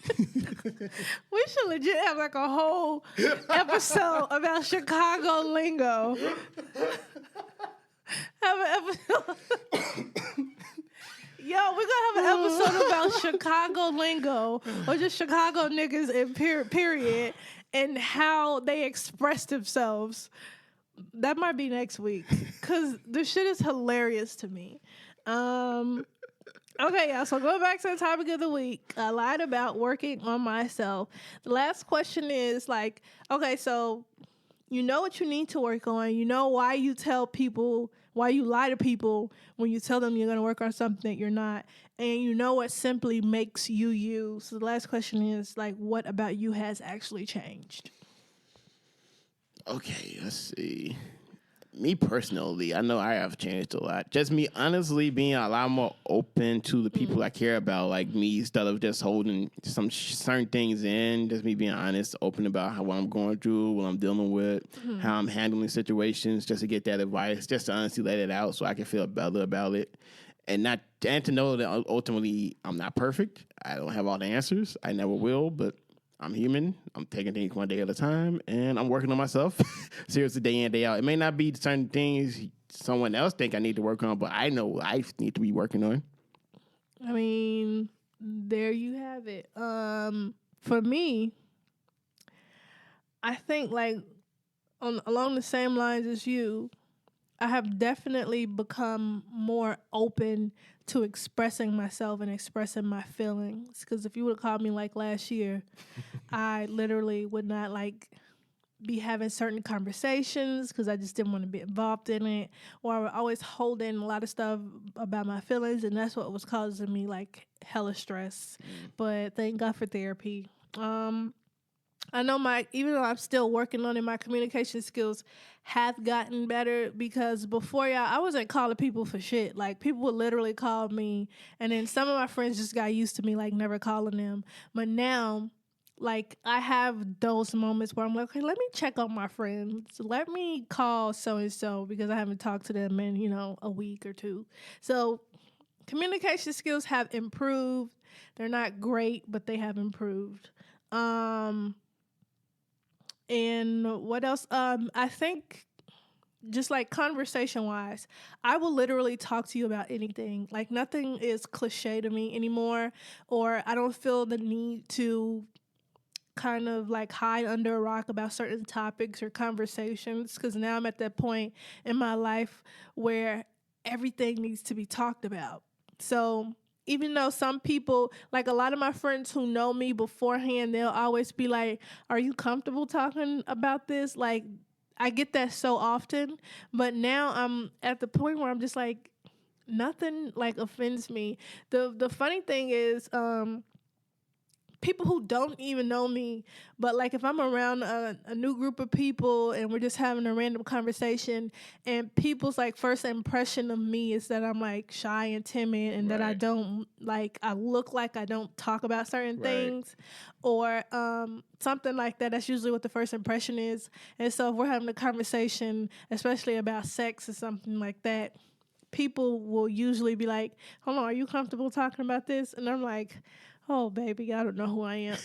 We should legit have like a whole episode about Chicago lingo. Have an episode. Yo, we're gonna have an episode about Chicago lingo or just Chicago niggas in period and how they express themselves. That might be next week because this shit is hilarious to me. Okay, y'all. So going back to the topic of the week, I lied about working on myself. The last question is like, okay, so you know what you need to work on. You know why you tell people, why you lie to people when you tell them you're going to work on something that you're not. And you know what simply makes you you. So the last question is like, what about you has actually changed? Okay, let's see. Me personally, I know I have changed a lot. Just me honestly being a lot more open to the people I care about, like me, instead of just holding some certain things in. Just me being honest, open about what I'm going through, what I'm dealing with, how I'm handling situations, just to get that advice, just to honestly let it out so I can feel better about it. And to know that ultimately I'm not perfect. I don't have all the answers. I never will, but I'm human. I'm taking things one day at a time, and I'm working on myself seriously day in, day out. It may not be certain things someone else think I need to work on, but I know I need to be working on. I mean, there you have it. For me, I think like along the same lines as you, I have definitely become more open to expressing myself and expressing my feelings. Because if you would have called me like last year, I literally would not like be having certain conversations because I just didn't want to be involved in it. Or I would always hold in a lot of stuff about my feelings, and that's what was causing me like hella stress. But thank God for therapy. I know even though I'm still working on it, my communication skills have gotten better because before y'all, I wasn't calling people for shit. Like people would literally call me, and then some of my friends just got used to me like never calling them. But now, like I have those moments where I'm like, okay, let me check on my friends. Let me call so and so because I haven't talked to them in a week or two. So communication skills have improved. They're not great, but they have improved. And what else? I think just like conversation wise, I will literally talk to you about anything. Like nothing is cliche to me anymore, or I don't feel the need to kind of like hide under a rock about certain topics or conversations because now I'm at that point in my life where everything needs to be talked about. So even though some people, like a lot of my friends who know me beforehand, they'll always be like, are you comfortable talking about this? Like, I get that so often, but now I'm at the point where I'm just like, nothing like offends me. The funny thing is, people who don't even know me, but like if I'm around a new group of people and we're just having a random conversation and people's like first impression of me is that I'm like shy and timid and that I don't I look like I don't talk about certain things or something like that. That's usually what the first impression is. And so if we're having a conversation, especially about sex or something like that, people will usually be like, hold on, are you comfortable talking about this? And I'm like, oh, baby, I don't know who I am.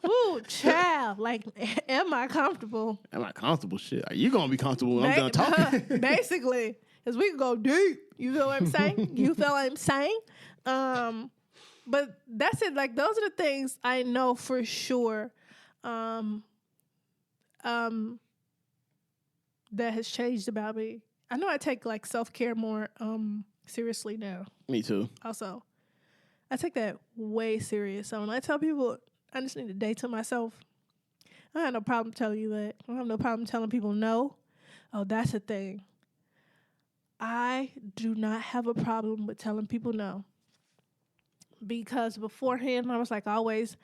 Ooh, child. Like, am I comfortable? Am I comfortable? Shit. Are you going to be comfortable when I'm done talking? Basically. Because we can go deep. You feel what I'm saying? You feel what I'm saying? But that's it. Like, those are the things I know for sure that has changed about me. I know I take, like, self-care more seriously now. Me too. Also. I take that way serious. So when I tell people I just need a day to myself, I have no problem telling you that. I have no problem telling people no. Oh, that's a thing. I do not have a problem with telling people no. Because beforehand, I was like always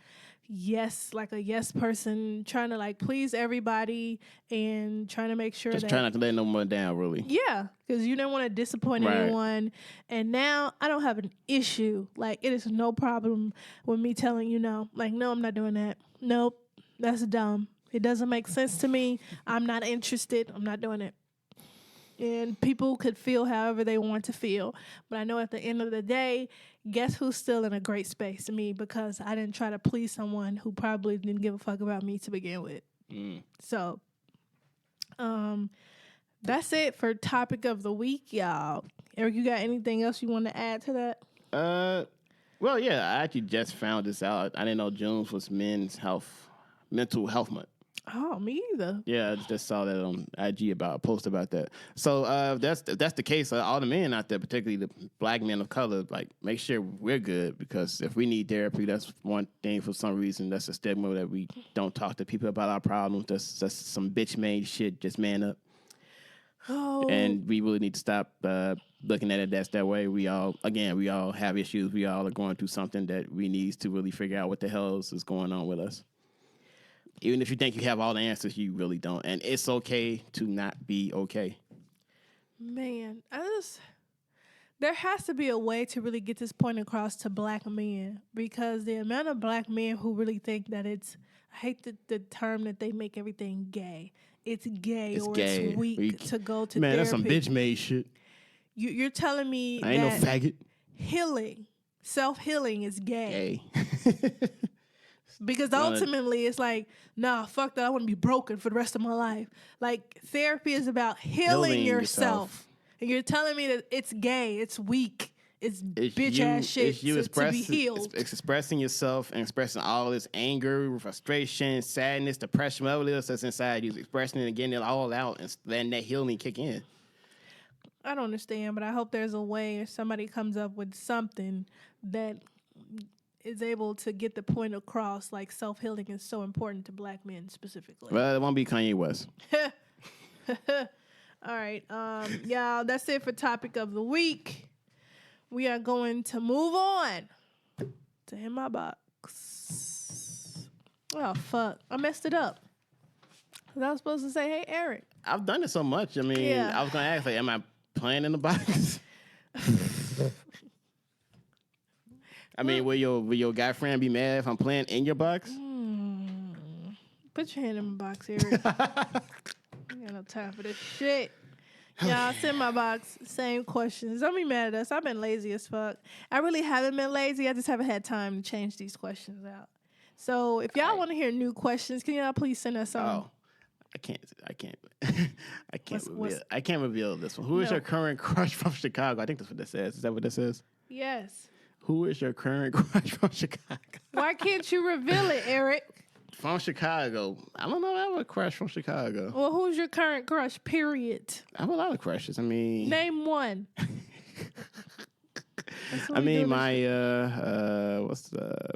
yes, like a yes person, trying to like please everybody and trying to make sure just trying not to let no one down, really. Yeah, because you didn't want to disappoint anyone. And now I don't have an issue. Like, it is no problem with me telling you no. Like, no, I'm not doing that. Nope, that's dumb. It doesn't make sense to me. I'm not interested. I'm not doing it. And people could feel however they want to feel. But I know at the end of the day, guess who's still in a great space? Me, because I didn't try to please someone who probably didn't give a fuck about me to begin with. So, that's it for topic of the week, y'all. Eric, you got anything else you want to add to that? Well, yeah, I actually just found this out. I didn't know June was mental health month. Oh, me either. Yeah, I just saw that on IG about a post about that. So that's the case. All the men out there, particularly the black men of color, like make sure we're good because if we need therapy, that's one thing. For some reason, that's a stigma that we don't talk to people about our problems. That's some bitch made shit. Just man up. Oh. And we really need to stop looking at it that way. We all have issues. We all are going through something that we need to really figure out what the hell is going on with us. Even if you think you have all the answers, you really don't. And it's okay to not be okay. Man, there has to be a way to really get this point across to black men because the amount of black men who really think that I hate the term that they make everything gay. It's gay it's weak to go to therapy. Man, that's some bitch made shit. You're telling me I ain't no faggot. Healing, self-healing is gay. Because ultimately it's like, nah, fuck that. I want to be broken for the rest of my life. Like, therapy is about healing yourself. And you're telling me that it's gay, it's weak, it's bitch-ass shit to be healed. It's expressing yourself and expressing all this anger, frustration, sadness, depression, whatever it is that's inside you. Expressing it and getting it all out and letting that healing kick in. I don't understand, but I hope there's a way if somebody comes up with something that is able to get the point across, like self-healing is so important to black men specifically. Well, it won't be Kanye West. All right. Y'all, that's it for topic of the week. We are going to move on to In My Box. Oh fuck! I messed it up. 'Cause I was supposed to say, "Hey, Eric." I've done it so much. I mean, Yeah. I was gonna ask, like, am I playing in the box? I mean, will your guy friend be mad if I'm playing in your box? Put your hand in my box, Eric. I ain't got no time for this shit. Y'all, send my box. Same questions. Don't be mad at us. I've been lazy as fuck. I really haven't been lazy. I just haven't had time to change these questions out. So if y'all want to hear new questions, can y'all please send us some? Oh, I can't. What's- I can't reveal this one. Who is No. your current crush from Chicago? I think that's what this says. Is that what this says? Yes. Who is your current crush from Chicago? Why can't you reveal it, Eric? From Chicago. I don't know. I have a crush from Chicago. Well, who's your current crush, period? I have a lot of crushes. I mean, Name one. my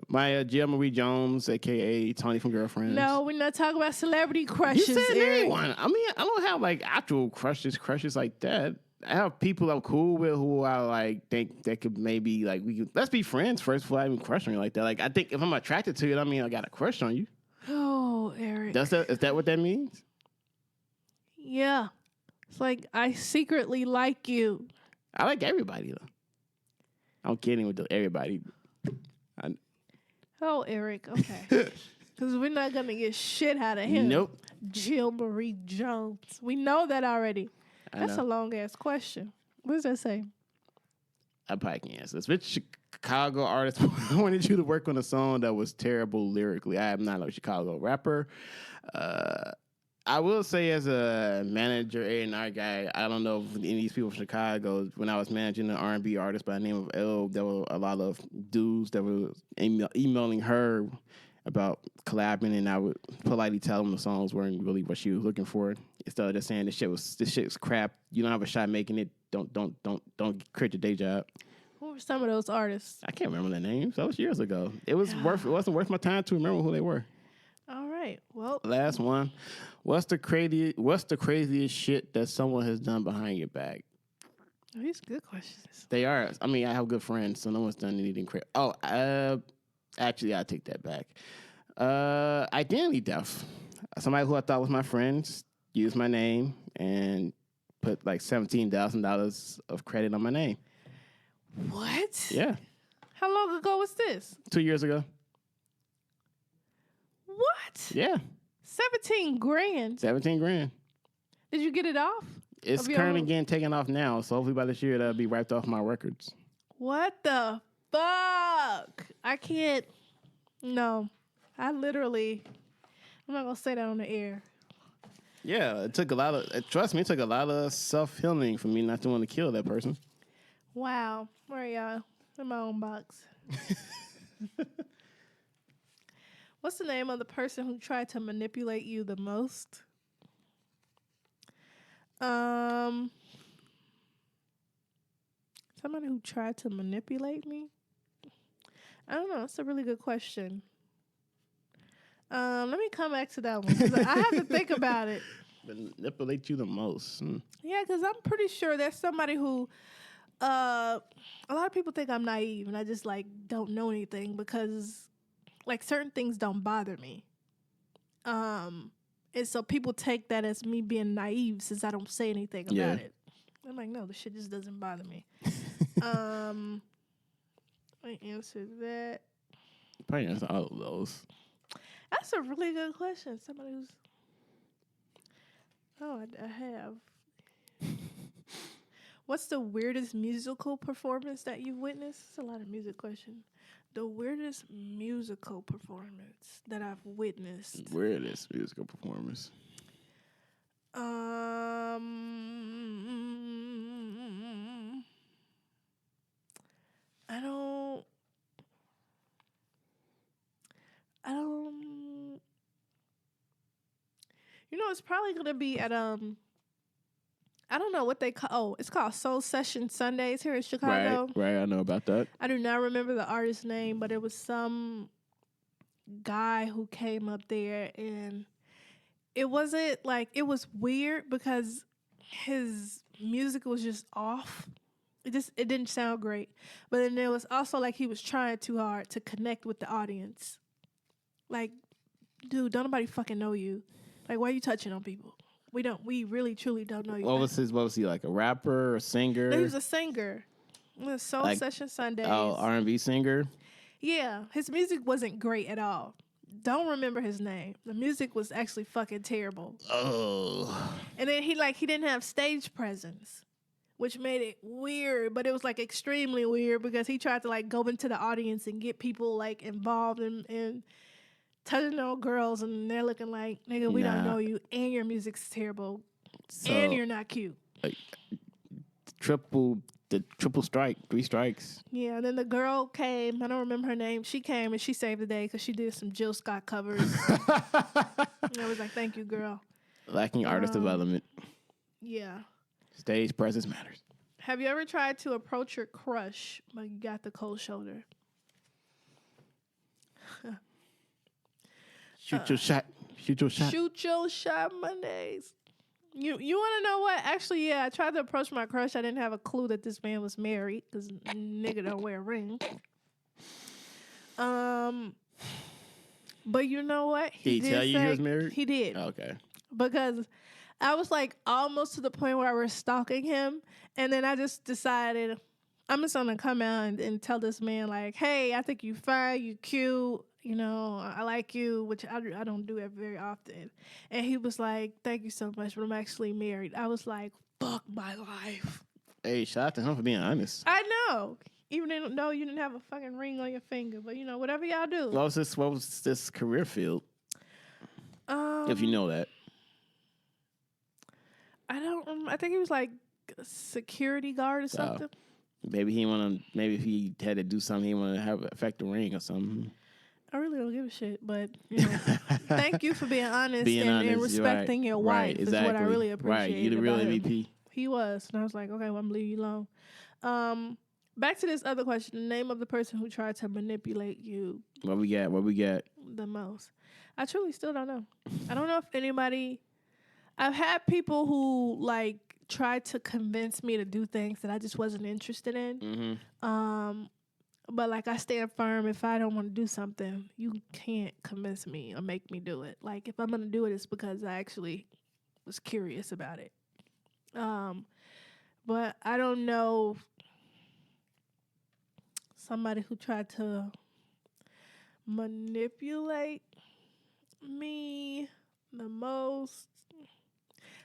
my Jill Marie Jones, aka Tony from Girlfriends. No, we're not talking about celebrity you crushes, said Eric. anyone. I mean, I don't have like actual crushes like that. I have people I'm cool with who I like think that could maybe like let's be friends first before I even crush on you like that. Like I think if I'm attracted to you, I mean I got a crush on you. Oh, Eric. Is that what that means? Yeah. It's like I secretly like you. I like everybody though. I'm kidding with everybody. Oh, Eric. Okay. Because we're not going to get shit out of him. Nope. Jill Marie Jones. We know that already. That's know. a long ass question. What does that say? I probably can't answer this. Which Chicago artist wanted you to work on a song that was terrible lyrically? I am not a Chicago rapper. I will say as a manager, A&R guy, I don't know if any of these people from Chicago, when I was managing an R&B artist by the name of L, there were a lot of dudes that were emailing her about collabing, and I would politely tell them the songs weren't really what she was looking for. Instead of just saying this shit's crap. You don't have a shot making it. Don't quit your day job. Who were some of those artists? I can't remember their names. That was years ago. It wasn't worth my time to remember who they were. All right. Well, Last one. What's the craziest shit that someone has done behind your back? these are good questions. They are. I mean, I have good friends, so no one's done anything crazy. Oh, actually, I take that back. Identity theft. Somebody who I thought was my friend used my name and put like $17,000 of credit on my name. What? Yeah, How long ago was this? 2 years ago. What? Yeah, 17 grand. 17 grand. Did you get it off? It's Of your currently own- getting taken off now, so hopefully by this year that'll be wiped off my records. What the fuck? I can't. No. I'm not going to say that on the air. Yeah, it took a lot of. Trust me, it took a lot of self-healing for me not to want to kill that person. Wow. Where are y'all? In my own box. What's the name of the person who tried to manipulate you the most? Somebody who tried to manipulate me? I don't know. That's a really good question. Let me come back to that one, 'cause I have to think about it. Manipulate you the most. Yeah, because I'm pretty sure there's somebody who, a lot of people think I'm naive and I just like don't know anything because like certain things don't bother me. And so people take that as me being naive since I don't say anything about Yeah. it. I'm like, no, the shit just doesn't bother me. I answered that. Probably answer all of those. That's a really good question. Somebody who's... Oh, I have. What's the weirdest musical performance that you've witnessed? It's a lot of music questions. The weirdest musical performance that I've witnessed. Weirdest musical performance. I don't. You know, it's probably gonna be at I don't know what they call. Oh, it's called Soul Session Sundays here in Chicago. Right. I know about that. I do not remember the artist's name, but it was some guy who came up there, and it wasn't like, it was weird because his music was just off. It didn't sound great. But then it was also like he was trying too hard to connect with the audience. Like dude, don't nobody fucking know you. Like, why are you touching on people? We really, truly don't know you. What was he, like a rapper, a singer? No, he was a singer. It was Soul Session Sundays. Oh, R&B singer? Yeah, his music wasn't great at all. Don't remember his name. The music was actually fucking terrible. Oh. And then he didn't have stage presence, which made it weird, but it was like extremely weird because he tried to like go into the audience and get people like involved in touching on girls, and they're looking like, nigga, we don't know you, and your music's terrible, and you're not cute. Like, triple strike, 3 strikes. Yeah, and then the girl came. I don't remember her name. She came and she saved the day because she did some Jill Scott covers. And I was like, thank you, girl. Lacking artist development. Yeah. Stage presence matters. Have you ever tried to approach your crush but you got the cold shoulder? Shoot your shot. Shoot your shot. Shoot your shot Mondays. You want to know what? Actually, yeah, I tried to approach my crush. I didn't have a clue that this man was married because nigga don't wear a ring. But you know what? Did he tell you he was married? He did. Okay. Because I was like almost to the point where I was stalking him. And then I just decided I'm just going to come out and tell this man like, hey, I think you fine, you cute. You know, I like you, which I don't do it very often. And he was like, thank you so much, but I'm actually married. I was like, fuck my life. Hey, shout out to him for being honest. I know. Even though you didn't have a fucking ring on your finger. But, you know, whatever y'all do. What was this career field? If you know that. I think he was like a security guard or something. Maybe if he had to do something, he wanted to have affect the ring or something. I really don't give a shit, but you know, thank you for being honest and respecting your wife. Right, exactly. Is what I really appreciate. Right, you're the real MVP. He was, and I was like, okay, well, I'm gonna leave you alone. Back to this other question: the name of the person who tried to manipulate you. What we got? The most. I truly still don't know. I don't know if anybody. I've had people who like tried to convince me to do things that I just wasn't interested in. Mm-hmm. But, like, I stand firm. If I don't want to do something, you can't convince me or make me do it. Like, if I'm going to do it, it's because I actually was curious about it. But I don't know somebody who tried to manipulate me the most.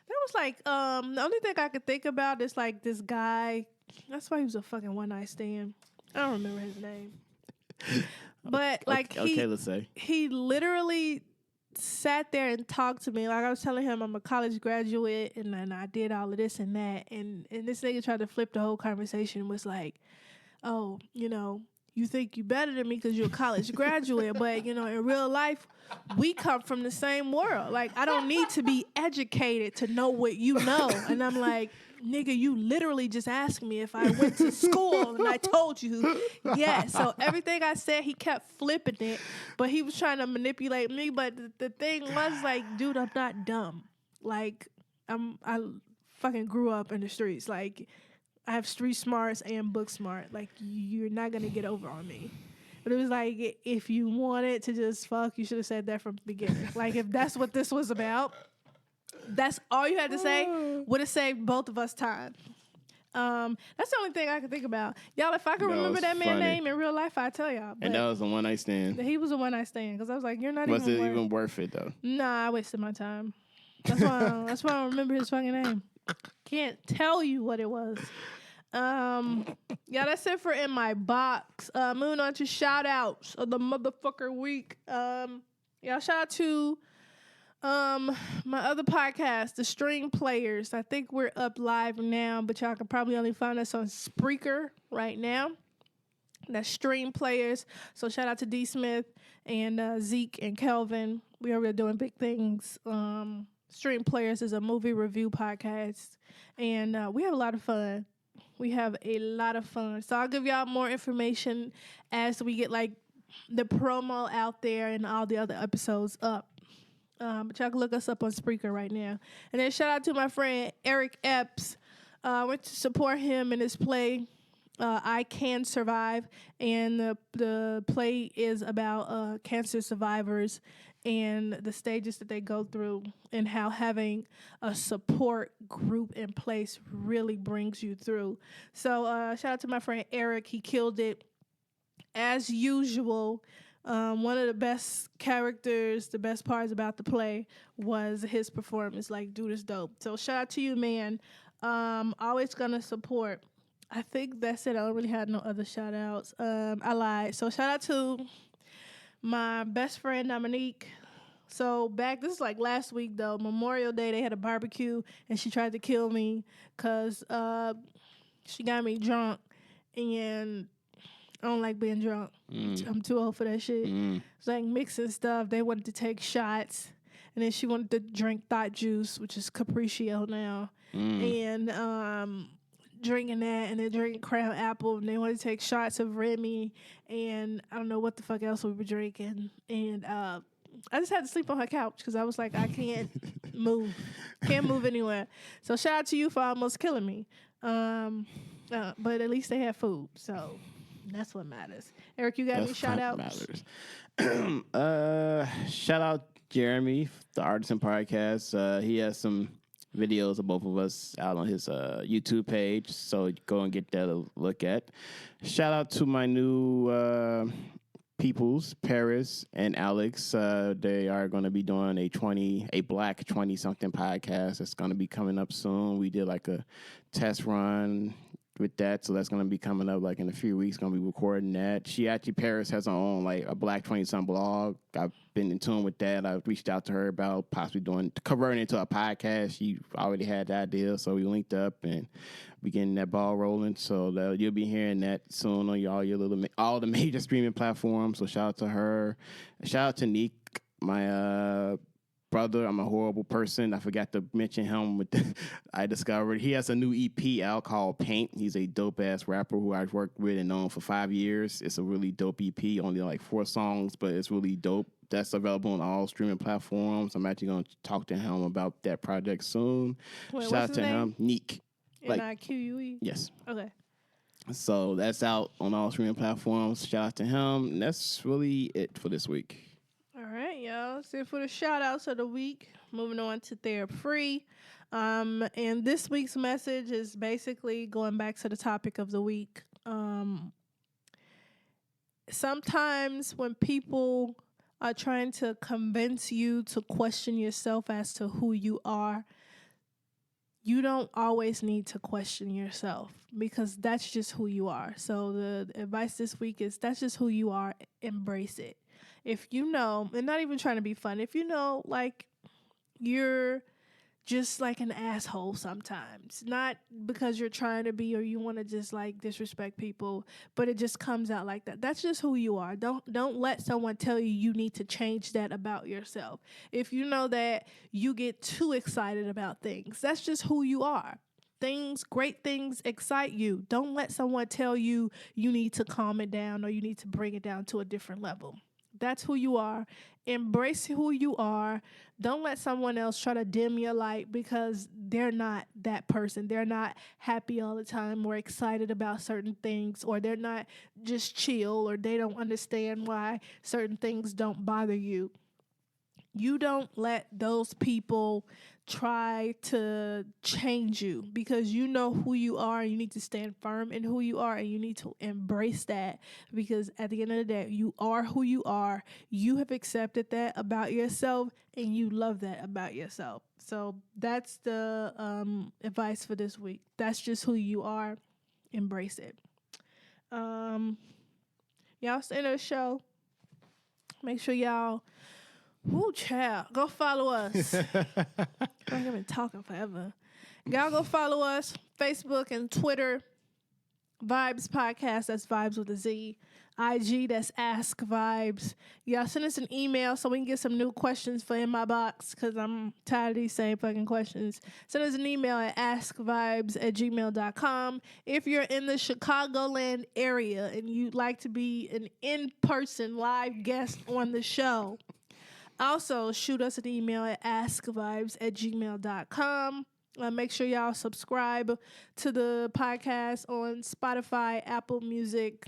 That was, like, the only thing I could think about is, like, this guy. That's why he was a fucking one-night stand. I don't remember his name. But, like, let's say. He literally sat there and talked to me. Like, I was telling him I'm a college graduate and then I did all of this and that. And this nigga tried to flip the whole conversation and was like, oh, you know, you think you better than me because you're a college graduate. But, you know, in real life, we come from the same world. Like, I don't need to be educated to know what you know. And I'm like, nigga, you literally just asked me if I went to school, and I told you yes. So everything I said, he kept flipping it, but he was trying to manipulate me. But the thing was, like, dude, I'm not dumb. Like, I fucking grew up in the streets. Like, I have street smarts and book smart. Like, you're not gonna get over on me. But it was like, if you wanted to just fuck, you should have said that from the beginning. Like, if that's what this was about, that's all you had to say, would have saved both of us time. That's the only thing I can think about. Y'all, if I could remember that man's name in real life, I'd tell y'all. And that was a one-night stand. He was a one-night stand, because I was like, you're not was even worth it, though? Nah, I wasted my time. That's why I don't remember his fucking name. Can't tell you what it was. Yeah, that's it for In My Box. Moving on to shout-outs of the motherfucker week. Yeah, shout out to my other podcast, The Stream Players. I think we're up live now, but y'all can probably only find us on Spreaker right now. That's Stream Players. So shout out to D Smith and Zeke and Kelvin. We are really doing big things. Stream Players is a movie review podcast, and we have a lot of fun. So I'll give y'all more information as we get like the promo out there and all the other episodes up. But y'all can look us up on Spreaker right now. And then shout out to my friend Erick Epps. Went to support him in his play, I Can Survive. And the play is about cancer survivors and the stages that they go through, and how having a support group in place really brings you through. So shout out to my friend Erick. He killed it as usual. One of the best characters, the best parts about the play was his performance. Like, dude is dope. So shout out to you, man. Always gonna support. I think that's it. I don't really have no other shout outs. I lied. So shout out to my best friend Dominique. So this is like last week though, Memorial Day, they had a barbecue and she tried to kill me because she got me drunk, and I don't like being drunk. I'm too old for that shit. It's like mixing stuff. They wanted to take shots, and then she wanted to drink thought juice, which is Capriccio now, and drinking that, and then drinking Crown Apple, and they wanted to take shots of Remy, and I don't know what the fuck else we were drinking, and I just had to sleep on her couch because I was like, I can't can't move anywhere. So shout out to you for almost killing me, but at least they had food, so that's what matters. Eric, you got any shout outs? Shout out Jeremy, the Artisan Podcast. He has some videos of both of us out on his YouTube page, so go and get that a look at. Shout out to my new peoples, Paris and Alex. They are going to be doing a Black 20-something podcast that's going to be coming up soon. We did like a test run with that, so that's going to be coming up like in a few weeks. Going to be recording that. Paris has her own like a Black 20-something blog. I've been in tune with that. I reached out to her about possibly converting into a podcast. She already had the idea, so we linked up and we getting that ball rolling. So you'll be hearing that soon on all the major streaming platforms. So shout out to her. Shout out to Neek, my brother. I'm a horrible person. I forgot to mention him I discovered he has a new EP out called Paint. He's a dope ass rapper who I've worked with and known for 5 years. It's a really dope EP, only like 4 songs, but it's really dope. That's available on all streaming platforms. I'm actually going to talk to him about that project soon. Wait, shout out to him, Neek. Nique? Yes. Okay. So that's out on all streaming platforms. Shout out to him. And that's really it for this week. All right, y'all. That's it for the shout outs of the week. Moving on to Therapy Free. And this week's message is basically going back to the topic of the week. Sometimes when people are trying to convince you to question yourself as to who you are, you don't always need to question yourself because that's just who you are. So the advice this week is that's just who you are. Embrace it. If you know, and not even trying to be fun, if you know, like, you're just like an asshole sometimes, not because you're trying to be or you want to just like disrespect people, but it just comes out like that. That's just who you are. Don't let someone tell you need to change that about yourself. If you know that you get too excited about things, that's just who you are. Great things excite you. Don't let someone tell you need to calm it down or you need to bring it down to a different level. That's who you are. Embrace who you are. Don't let someone else try to dim your light because they're not that person. They're not happy all the time or excited about certain things, or they're not just chill, or they don't understand why certain things don't bother you. You don't let those people try to change you because you know who you are. You need to stand firm in who you are, and you need to embrace that because at the end of the day, you are who you are. You have accepted that about yourself, and you love that about yourself. So that's the advice for this week. That's just who you are. Embrace it. Y'all stay in the show. Make sure y'all... Woo, child. Go follow us. I've been talking forever. Y'all go follow us. Facebook and Twitter. Vibes Podcast. That's Vibes with a Z. IG. That's Ask Vibes. Y'all send us an email so we can get some new questions for in my box because I'm tired of these same fucking questions. Send us an email at askvibes@gmail.com. If you're in the Chicagoland area and you'd like to be an in-person live guest on the show, also, shoot us an email at askvibes@gmail.com. Make sure y'all subscribe to the podcast on Spotify, Apple Music,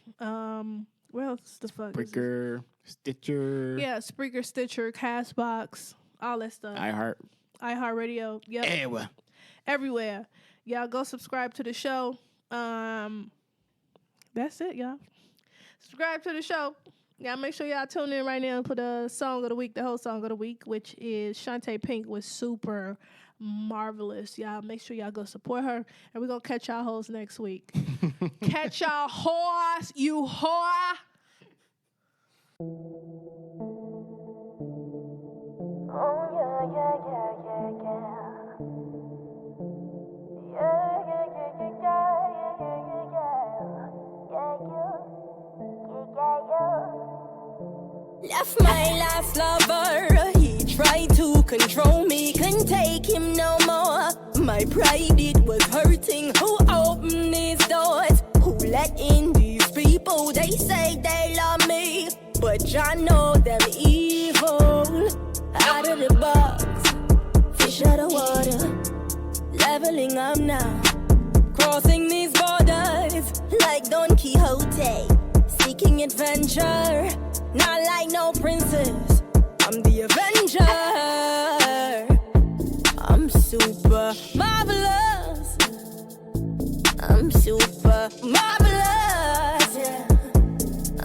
Where else the fuck? Is it? Spreaker, Stitcher. Yeah, Spreaker, Stitcher, Castbox, all that stuff. iHeartRadio. Yep. Anyway. Everywhere. Y'all go subscribe to the show. That's it, y'all. Subscribe to the show. Y'all make sure y'all tune in right now and put a song of the week, the whole song of the week, which is Chauntae Pink with Super Marvelous. Y'all make sure y'all go support her. And we're going to catch y'all hoes next week. Catch y'all whores, you whore. Oh, yeah, yeah, yeah, yeah, yeah. Yeah, yeah, yeah, yeah, yeah, yeah, yeah, yeah, yeah, yeah. Left my last lover, he tried to control me, couldn't take him no more. My pride, it was hurting. Who opened these doors? Who let in these people? They say they love me, but I know them evil. Out of the box, fish out of water, leveling up now, crossing these borders like Don Quixote, seeking adventure, not like no princess. I'm the Avenger. I'm super marvelous. I'm super marvelous. Yeah.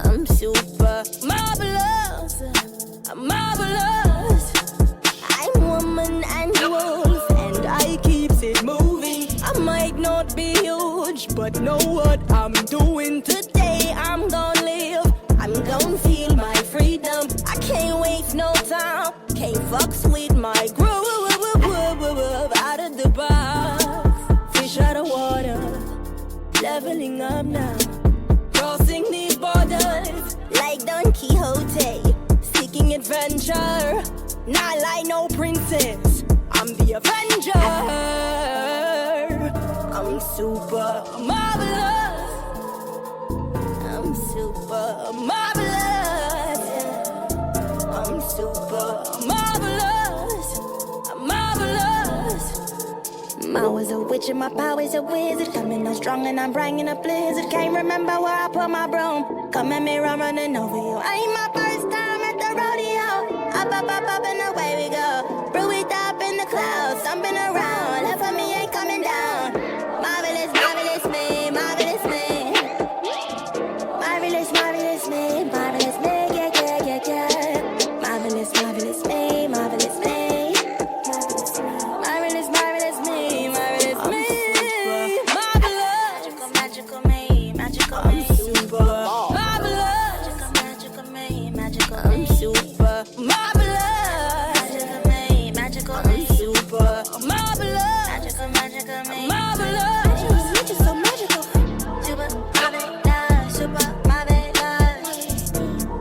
I'm super marvelous. I'm marvelous. I'm woman and wolf, and I keeps it moving. I might not be huge, but know what I'm doing today. I'm gonna live. I'm gonna feel my freedom. I can't waste no time. Can't fucks with my groove. Out of the box, fish out of water, leveling up now, crossing these borders like Don Quixote, seeking adventure, not like no princess. I'm the Avenger. I'm super marvelous. I'm super marvelous. I'm super marvelous. I'm marvelous. I was a witch and my power's a wizard. Coming on strong and I'm bringing a blizzard. Can't remember where I put my broom. Come at me, I'm running over you. Ain't my first time at the rodeo. Up, and away we go. Brew it up in the clouds, thumping around. Left for me ain't coming down. Marvelous, marvelous me, marvelous me. Marvelous, marvelous me, marvelous me, yeah, yeah, yeah, yeah. Marvelous, marvelous me, marvelous me. Marvelous, marvelous me, marvelous me. Marvelous, magical me, magical me. I'm super marvelous. Magical me, magical me. I'm super marvelous. Magical me, magical me. I'm super marvelous. Magical, magical me, marvelous. You're just so magical. Super marvelous, super marvelous.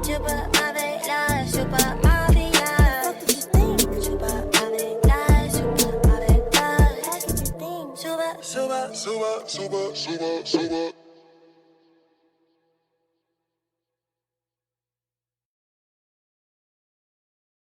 Super marvelous, super marvelous. Super marvelous, super marvelous. Super, super, super, super, super.